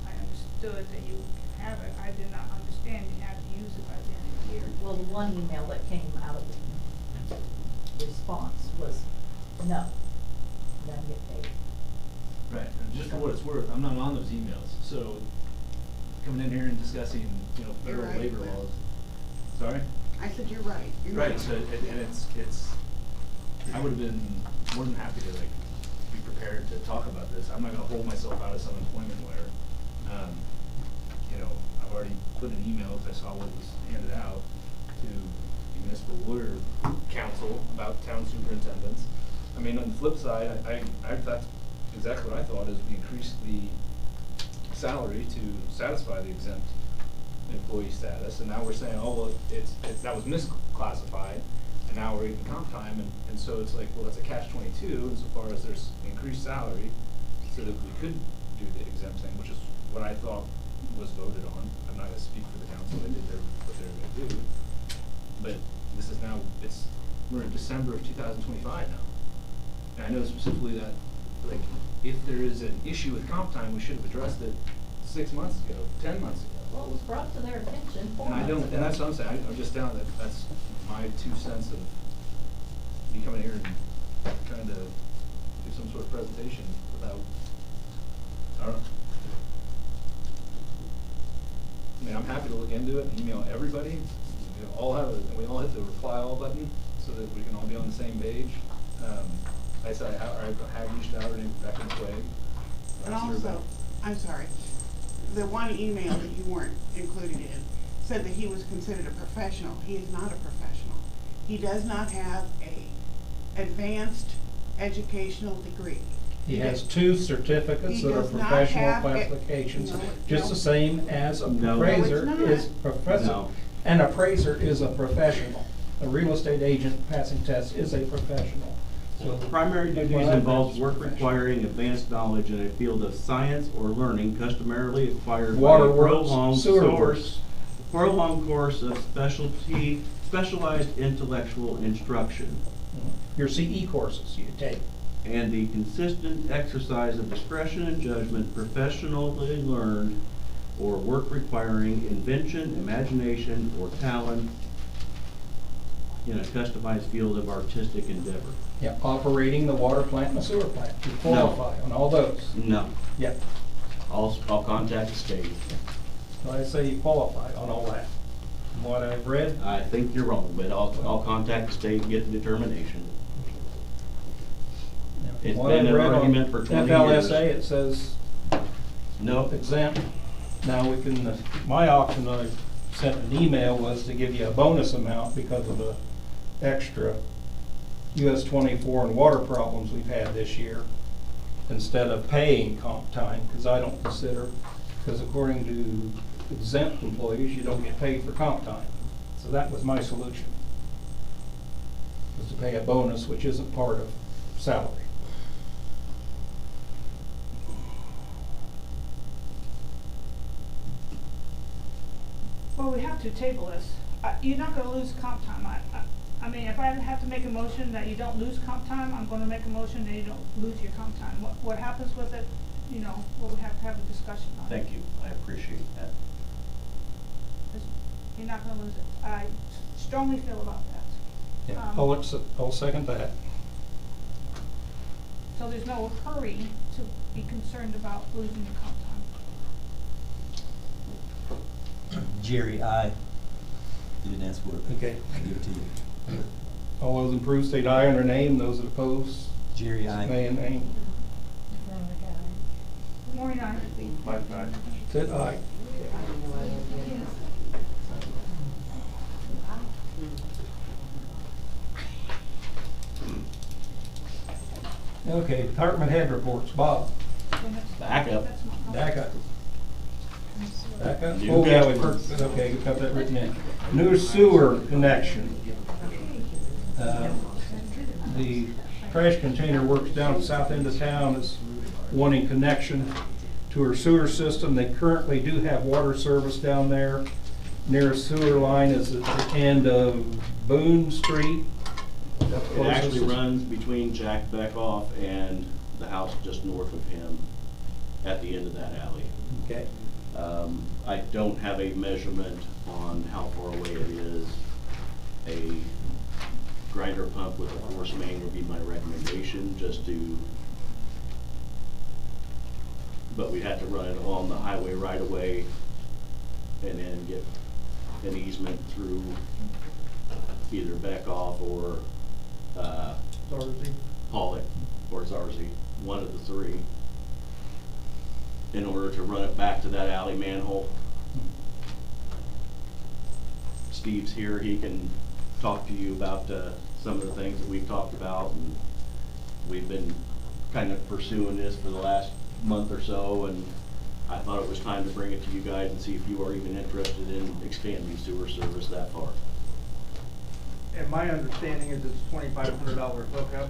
I understood that you can have it. I did not understand you had to use it by the end of the year. Well, the one email that came out of the response was, no, you don't get paid. Right, and just for what it's worth, I'm not on those emails, so coming in here and discussing, You're federal right, labor Cliff. laws. Sorry? I said, you're right. You're Right, so, and it's, I would've been more than happy to be prepared to talk about this. I'm not gonna hold myself out of some employment where, I've already put an email, because I saw what was handed out to the municipal lawyer council about town superintendents. I mean, on the flip side, I thought, exactly what I thought is we increased the salary to satisfy the exempt employee status, and now we're saying, oh, well, that was misclassified, and now we're getting comp time, and so it's like, well, that's a catch-22 insofar as there's increased salary, so that we could do the exempt thing, which is what I thought was voted on. I'm not gonna speak for the council, they did what they were gonna do, but this is now, we're in December of 2025 now. And I know specifically that, like, if there is an issue with comp time, we should have addressed it 6 months ago, 10 months ago. Well, it was brought to their attention 4 And I months don't, ago. and that's what I'm saying, I'm just down that's my 2 cents of be coming here and trying to do some sort of presentation without, I don't know. I mean, I'm happy to look into it and email everybody. We all hit the reply all button so that we can all be on the same page. I said I have reached out to Rebecca's way. And also, I'm sorry, the one email that you weren't included in said that he was considered a professional. He is not a professional. He does not have a advanced educational degree. He has 2 certificates that are professional qualifications, just the same as an appraiser is professor. No. An appraiser is a professional. A real estate agent passing tests is a professional. So Primary duties involves work requiring advanced knowledge in a field of science or learning customarily acquired by a Waterworks, sewer works. prolonged course of specialized intellectual instruction, Your CE courses you take. and the consistent exercise of discretion and judgment professionally learned or work requiring invention, imagination, or talent in a customized field of artistic endeavor. Yeah, operating the water plant and the sewer plant. You qualify on all those. No. Yep. I'll contact the state. So I say you qualify on all that. From what I've read. I think you're wrong, but I'll contact the state and get the determination. It's What been I've an read on argument for 20 FLSA, years. it says No. exempt. Now we can, my option I sent an email was to give you a bonus amount because of the extra US 24 and water problems we've had this year, instead of paying comp time, because I don't consider, because according to exempt employees, you don't get paid for comp time. So that was my solution, was to pay a bonus which isn't part of salary. Well, we have to table this. You're not gonna lose comp time. I mean, if I have to make a motion that you don't lose comp time, I'm gonna make a motion that you don't lose your comp time. What happens with it, you know, we'll have to have a discussion on it. Thank you. I appreciate that. You're not gonna lose it. I strongly feel about that. Yeah, I'll second that. So there's no hurry to be concerned about losing your comp time. Jerry, aye. You didn't ask for it. Okay. I'll give it to you. All those approved state aye on their name, those that oppose, Jerry, aye. nay and nay. Maureen, aye. Mike, aye. Said aye. Okay, department head reports. Bob. Back up. Back up. Back up? New Oh, yeah, we customers. okay, we got that written in. New sewer connection. The trash container works down at the south end of town is wanting connection to her sewer system. They currently do have water service down there. Nearest sewer line is at the end of Boone Street. It actually runs between Jack Beckoff and the house just north of him at the end of that alley. Okay. I don't have a measurement on how far away it is. A grinder pump with a force main would be my recommendation, but we'd have to run it on the highway right away and then get an easement through either Beckoff or Pollock or Zarzy, one of the three, in order to run it back to that alley manhole. Steve's here, he can talk to you about some of the things that we've talked about, and we've been kind of pursuing this for the last month or so, and I thought it was time to bring it to you guys and see if you are even interested in expanding sewer service that far. And my understanding is it's $2,500 hookup.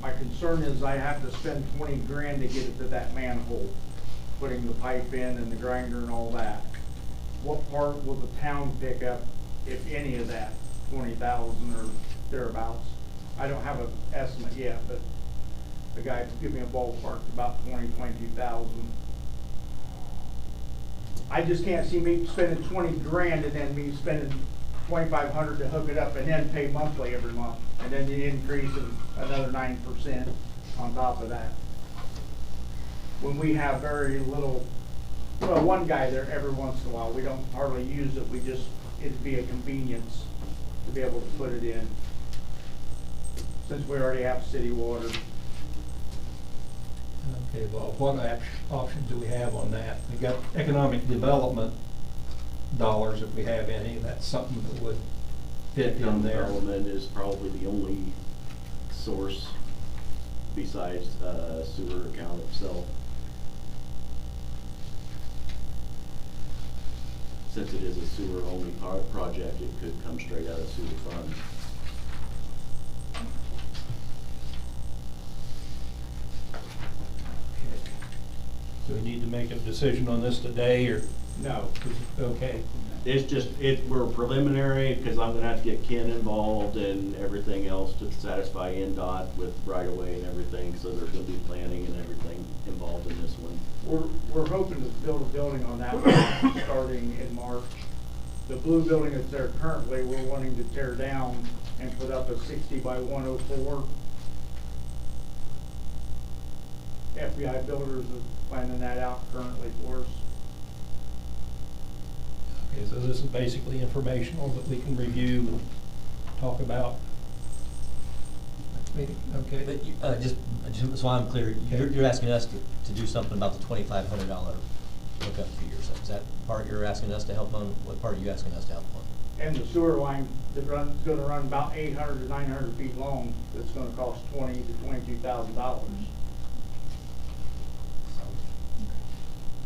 My concern is I have to spend 20 grand to get it to that manhole, putting the pipe in and the grinder and all that. What part will the town pick up, if any of that, 20,000 or thereabouts? I don't have an estimate yet, but the guy gave me a ballpark, about 22,000. I just can't see me spending 20 grand and then me spending $2,500 to hook it up and then pay monthly every month. And then the increase of another 9% on top of that. When we have very little, well, one guy there every once in a while, we don't hardly use it, it'd be a convenience to be able to put it in, since we already have city water. Okay, well, what options do we have on that? We got economic development dollars if we have any. That's something that would fit in there. Development is probably the only source besides sewer account itself. Since it is a sewer only project, it could come straight out of sewer funds. Do we need to make a decision on this today, or? No. Okay. It's just, we're preliminary, because I'm gonna have to get Ken involved and everything else to satisfy NDOT with right of way and everything, so there's gonna be planning and everything involved in this one. We're hoping to build a building on that one starting in March. The blue building that's there currently, we're wanting to tear down and put up a 60 by 104. FBI builders are planning that out currently for us. Okay, so this is basically informational that we can review and talk about. Okay. But you, just so I'm clear, you're asking us to do something about the $2,500 hookup fee or something. Is that part you're asking us to help on? What part are you asking us to help on? And the sewer line that runs, going to run about 800 to 900 feet long. That's going to cost $20,000 to $22,000.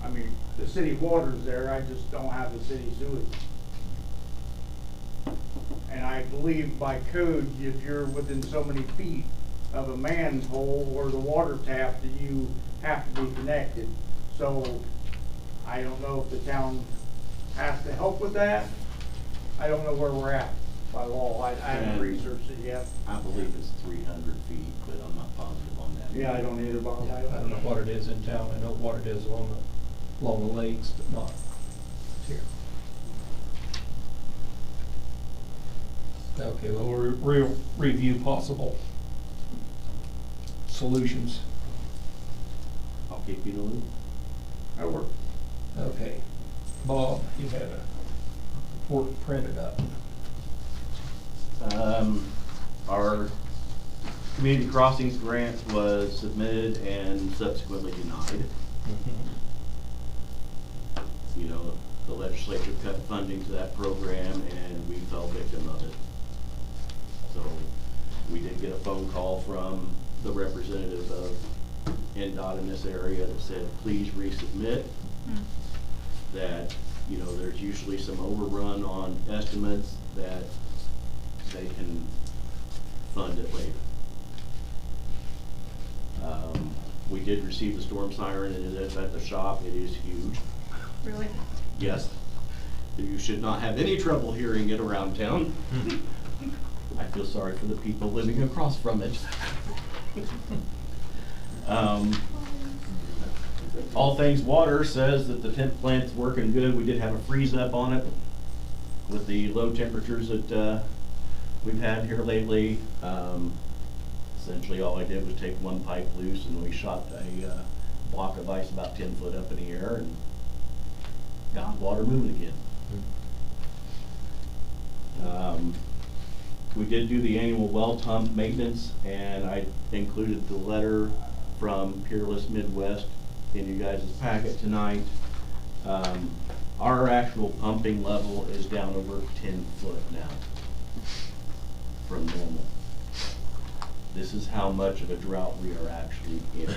I mean, the city water's there, I just don't have the city sewage. And I believe by code, if you're within so many feet of a manhole or the water tap, that you have to be connected. So I don't know if the town has to help with that. I don't know where we're at by law. I haven't researched it yet. I believe it's 300 feet, but I'm not positive on that. Yeah, I don't either, Bob. Yeah, I don't know what it is in town. I know what it is along the lakes, but not here. Okay, well, we'll review possible solutions. I'll keep you in the loop. That'll work. Okay. Bob, you had a report printed up. Our community crossings grant was submitted and subsequently denied. You know, the legislature cut funding to that program and we fell victim of it. So we did get a phone call from the representative of NDOT in this area that said, please resubmit. That, you know, there's usually some overrun on estimates that they can fund it later. We did receive the storm siren and it is at the shop. It is huge. Really? Yes. You should not have any trouble hearing it around town. I feel sorry for the people living across from it. All Things Water says that the temp plant's working good. We did have a freeze up on it with the low temperatures that we've had here lately. Essentially all I did was take one pipe loose and we shot a block of ice about 10 foot up in the air and got the water moving again. We did do the annual well pump maintenance, and I included the letter from Peerless Midwest in you guys' packet tonight. Our actual pumping level is down over 10 foot now from normal. This is how much of a drought we are actually in.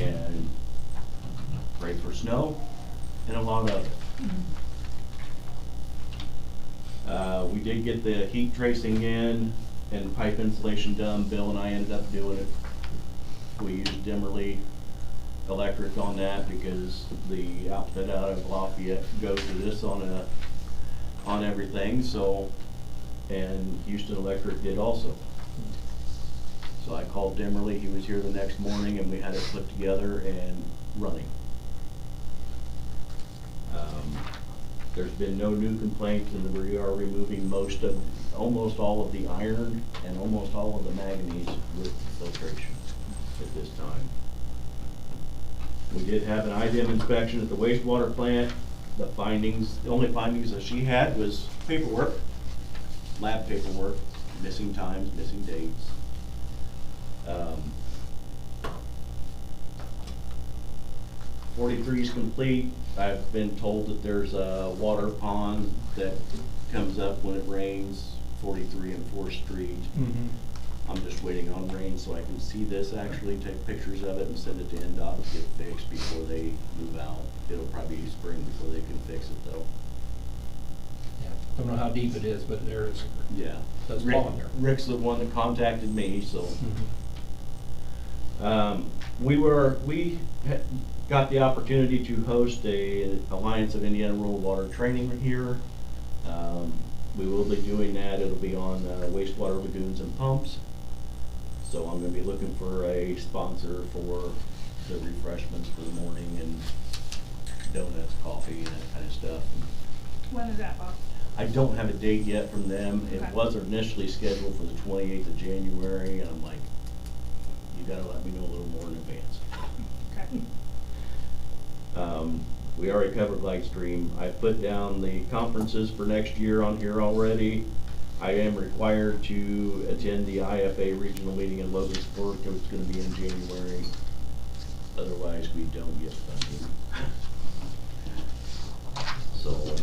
And pray for snow and a lot of it. We did get the heat tracing in and pipe insulation done. Bill and I ended up doing it. We used Dimmerly Electric on that because the outfit out of Lafayette goes to this on everything. So, and Houston Electric did also. So I called Dimmerly. He was here the next morning and we had it put together and running. There's been no new complaints, and we are removing almost all of the iron and almost all of the manganese with filtration at this time. We did have an IDEM inspection at the wastewater plant. The only findings that she had was paperwork, lab paperwork, missing times, missing dates. 43 is complete. I've been told that there's a water pond that comes up when it rains, 43 and 4th Street. Mm-hmm. I'm just waiting on rain so I can see this, actually take pictures of it and send it to NDOT to get fixed before they move out. It'll probably be spring before they can fix it though. Yeah. Don't know how deep it is, but there is. Yeah. Does pond there. Rick's the one that contacted me, so. Mm-hmm. We got the opportunity to host a Alliance of Indiana Rural Water training here. We will be doing that. It'll be on wastewater lagoons and pumps. So I'm going to be looking for a sponsor for the refreshments for the morning and donuts, coffee, and that kind of stuff. When is that, Bob? I don't have a date yet from them. It Okay. was initially scheduled for the 28th of January, and I'm like, you gotta let me know a little more in advance. Okay. We already covered Lightstream. I put down the conferences for next year on here already. I am required to attend the IFA regional meeting in Logansport. It's gonna be in January. Otherwise, we don't get funding. So,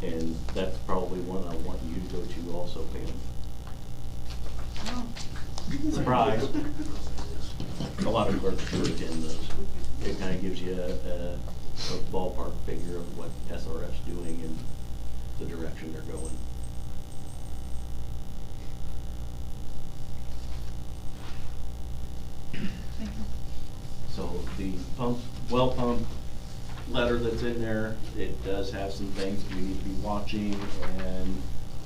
and that's probably one I want you to go to also, Pam. Oh. Surprise. A lot of clerks do attend those. It kind of gives you a ballpark figure of what SRF's doing and the direction they're going. Thank you. So the well pump letter that's in there, it does have some things we need to be watching, and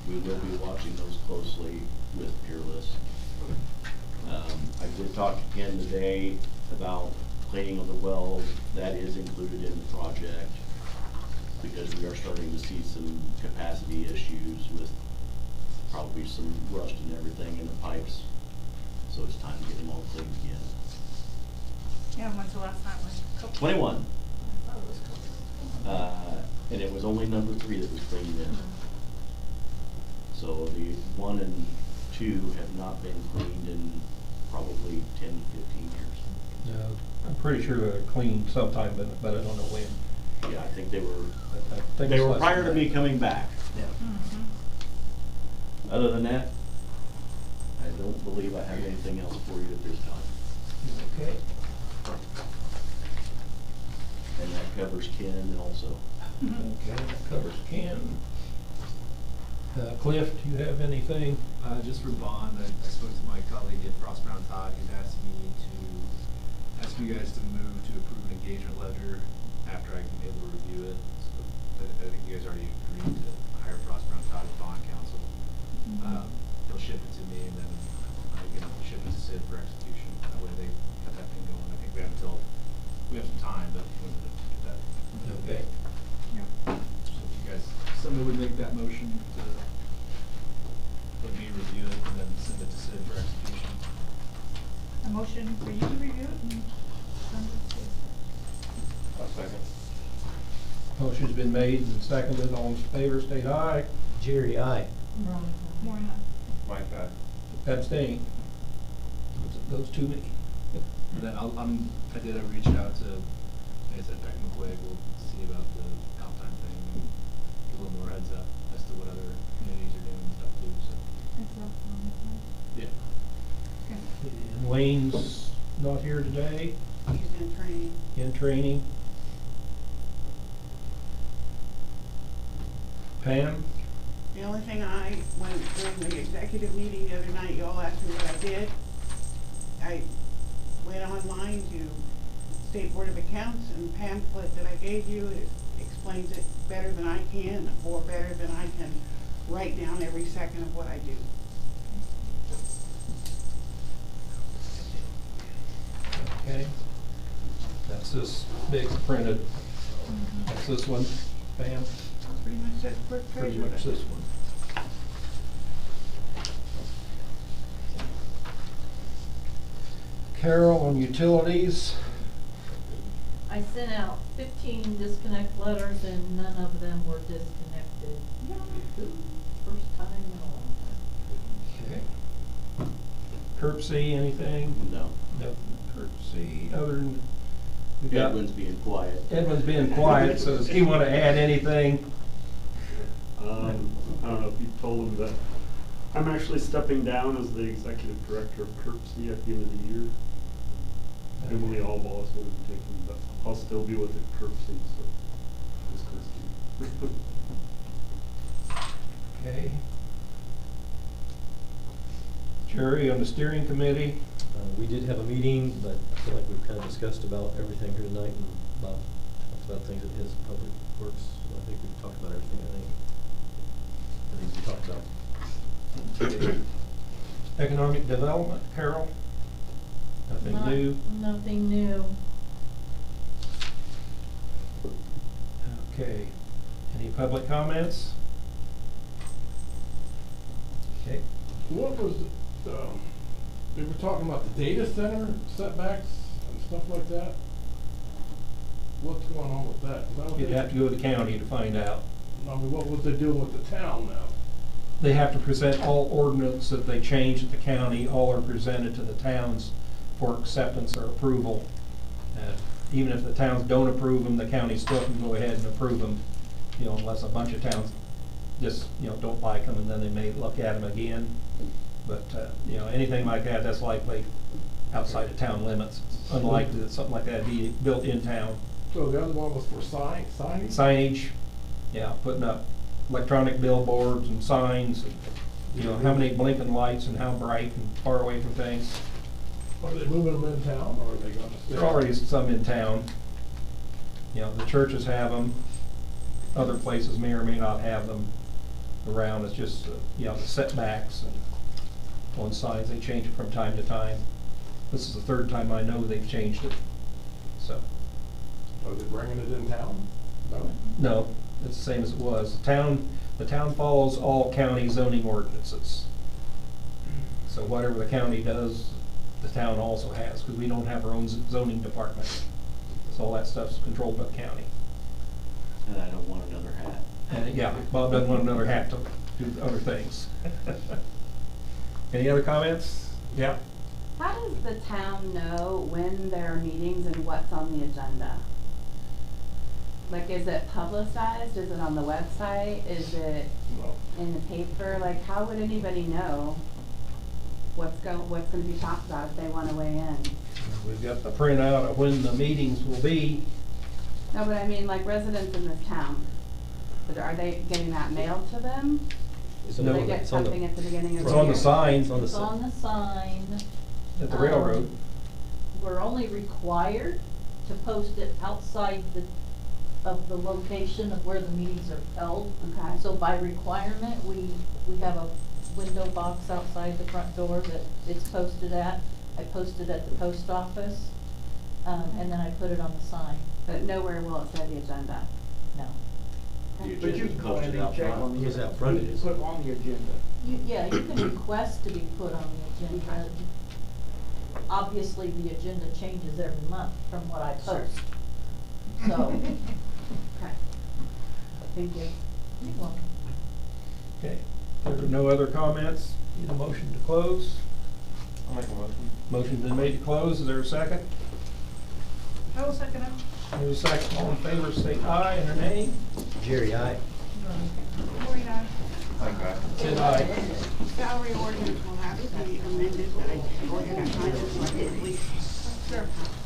we will be watching those closely with Peerless. I did talk to Ken today about cleaning of the wells. That is included in the project because we are starting to see some capacity issues with probably some rust and everything in the pipes. So it's time to get them all cleaned again. Yeah, when's the last time? Like a couple- 21. I thought it was a couple. And it was only number 3 that was cleaned in. So the 1 and 2 have not been cleaned in probably 10 to 15 years. I'm pretty sure they're cleaned sometime, but I don't know when. Yeah, I think they were. I think They it's were less prior than to me that. coming back. Yeah. Mm-hmm. Other than that, I don't believe I have anything else for you at this time. Okay. And that covers Ken also. Okay, that covers Ken. Cliff, do you have anything? Just for bond, I spoke to my colleague at Frost Brown Todd, who's asked me to ask you guys to move to approve an engagement letter after I'm able to review it. So I think you guys already agreed to hire Frost Brown Todd as bond counsel. He'll ship it to me, and then I can ship it to Sid for execution. That way they got that thing going. I think we have some time, but we wanted to get that. Okay. Yeah. So if you guys, somebody would make that motion to let me review it and then send it to Sid for execution. A motion for you to review it and send it to Sid. I'll second. Motion's been made and seconded. All in favor, state aye. Jerry, aye. More than that. Mike, aye. Abstain. Those two me. And then I did reach out to, like I said, Becky McQuaig. We'll see about the comp time thing and get a little more heads up as to what other communities are doing and stuff too, so. Thanks, Rob. Yeah. Okay. And Wayne's not here today, He's in training. in training. Pam? The only thing during the executive meeting the other night, you all asked me what I did. I went online to State Board of Accounts, and the pamphlet that I gave you, it explains it better than I can, or better than I can write down every second of what I do. Okay. That's this big printed. That's this one, Pam? pretty much says clerk Pretty treasurer. much this one. Carol on utilities. I sent out 15 disconnect letters and none of them were disconnected. First time in a long time. Okay. Curb C, anything? No. Nope. Curb C, other than. we got- Edwin's being quiet. Edwin's being quiet, so does he want to add anything? I don't know if you told him that I'm actually stepping down as the executive director of CURPC at the end of the year. Emily Allboss will be taking, but I'll still be with the CURPC, so Ms. Christie. Okay. Jerry on the steering committee. We did have a meeting, but I feel like we've kind of discussed about everything here tonight, and Bob talked about things at his public works, so I think we've talked about everything, we talked about. Okay. Economic development, Carol? Nothing new? Nothing new. Okay. Any public comments? Okay. What was, they were talking about the data center setbacks and stuff like that? What's going on with that? 'Cause I don't You'd think- have to go to the county to find out. I mean, what was they doing with the town now? They have to present all ordinance that they change at the county, all are presented to the towns for acceptance or approval. Even if the towns don't approve them, the county still can go ahead and approve them, you know, unless a bunch of towns just, you know, don't like them, and then they may look at them again. But, you know, anything like that, that's likely outside of town limits. It's unlikely that something like that be built in town. So the other one was for signage? Signage, yeah, putting up electronic billboards and signs, and, you know, how many blinking lights and how bright and far away from things. Are they moving them in town, or are they gonna stay? There are already some in town. You know, the churches have them. Other places may or may not have them around. It's just, you know, the setbacks and on signs, they change it from time to time. This is the third time I know they've changed it, so. Are they bringing it in town? No? No, it's the same as it was. The town follows all county zoning ordinances. So whatever the county does, the town also has, because we don't have our own zoning department. So all that stuff's controlled by the county. And I don't want another hat. And yeah, Bob doesn't want another hat to do other things. Any other comments? Yeah? How does the town know when there are meetings and what's on the agenda? Like, is it publicized? Is it on the website? Is it in the paper? Like, how would anybody know what's gonna be talked about if they wanna weigh in? We've got the printout of when the meetings will be. No, but I mean, like, residents in this town, are they getting that mailed to them? Do they get something at the beginning of the It's year? on the sign. It's on the sign. At the railroad. We're only required to post it outside of the location of where the meetings are held. Okay. So by requirement, we have a window box outside the front door that it's posted at. I post it at the post office, and then I put it on the sign. But nowhere will it say the agenda? No. But you can go in and check on the. Yes, out front it is. Put on the agenda. Yeah, you can request to be put on the agenda. Obviously, the agenda changes every month from what I post. So. Okay. Thank you. You're welcome. Okay. There are no other comments? Need a motion to close? I'll make a motion. Motion's been made to close. Is there a second? I will second it. There's a second. All in favor, state aye and her name. Jerry, aye. Lori, aye. Sid, aye. Salary ordinance will have to be amended, but I go ahead and sign this like this week. Sure.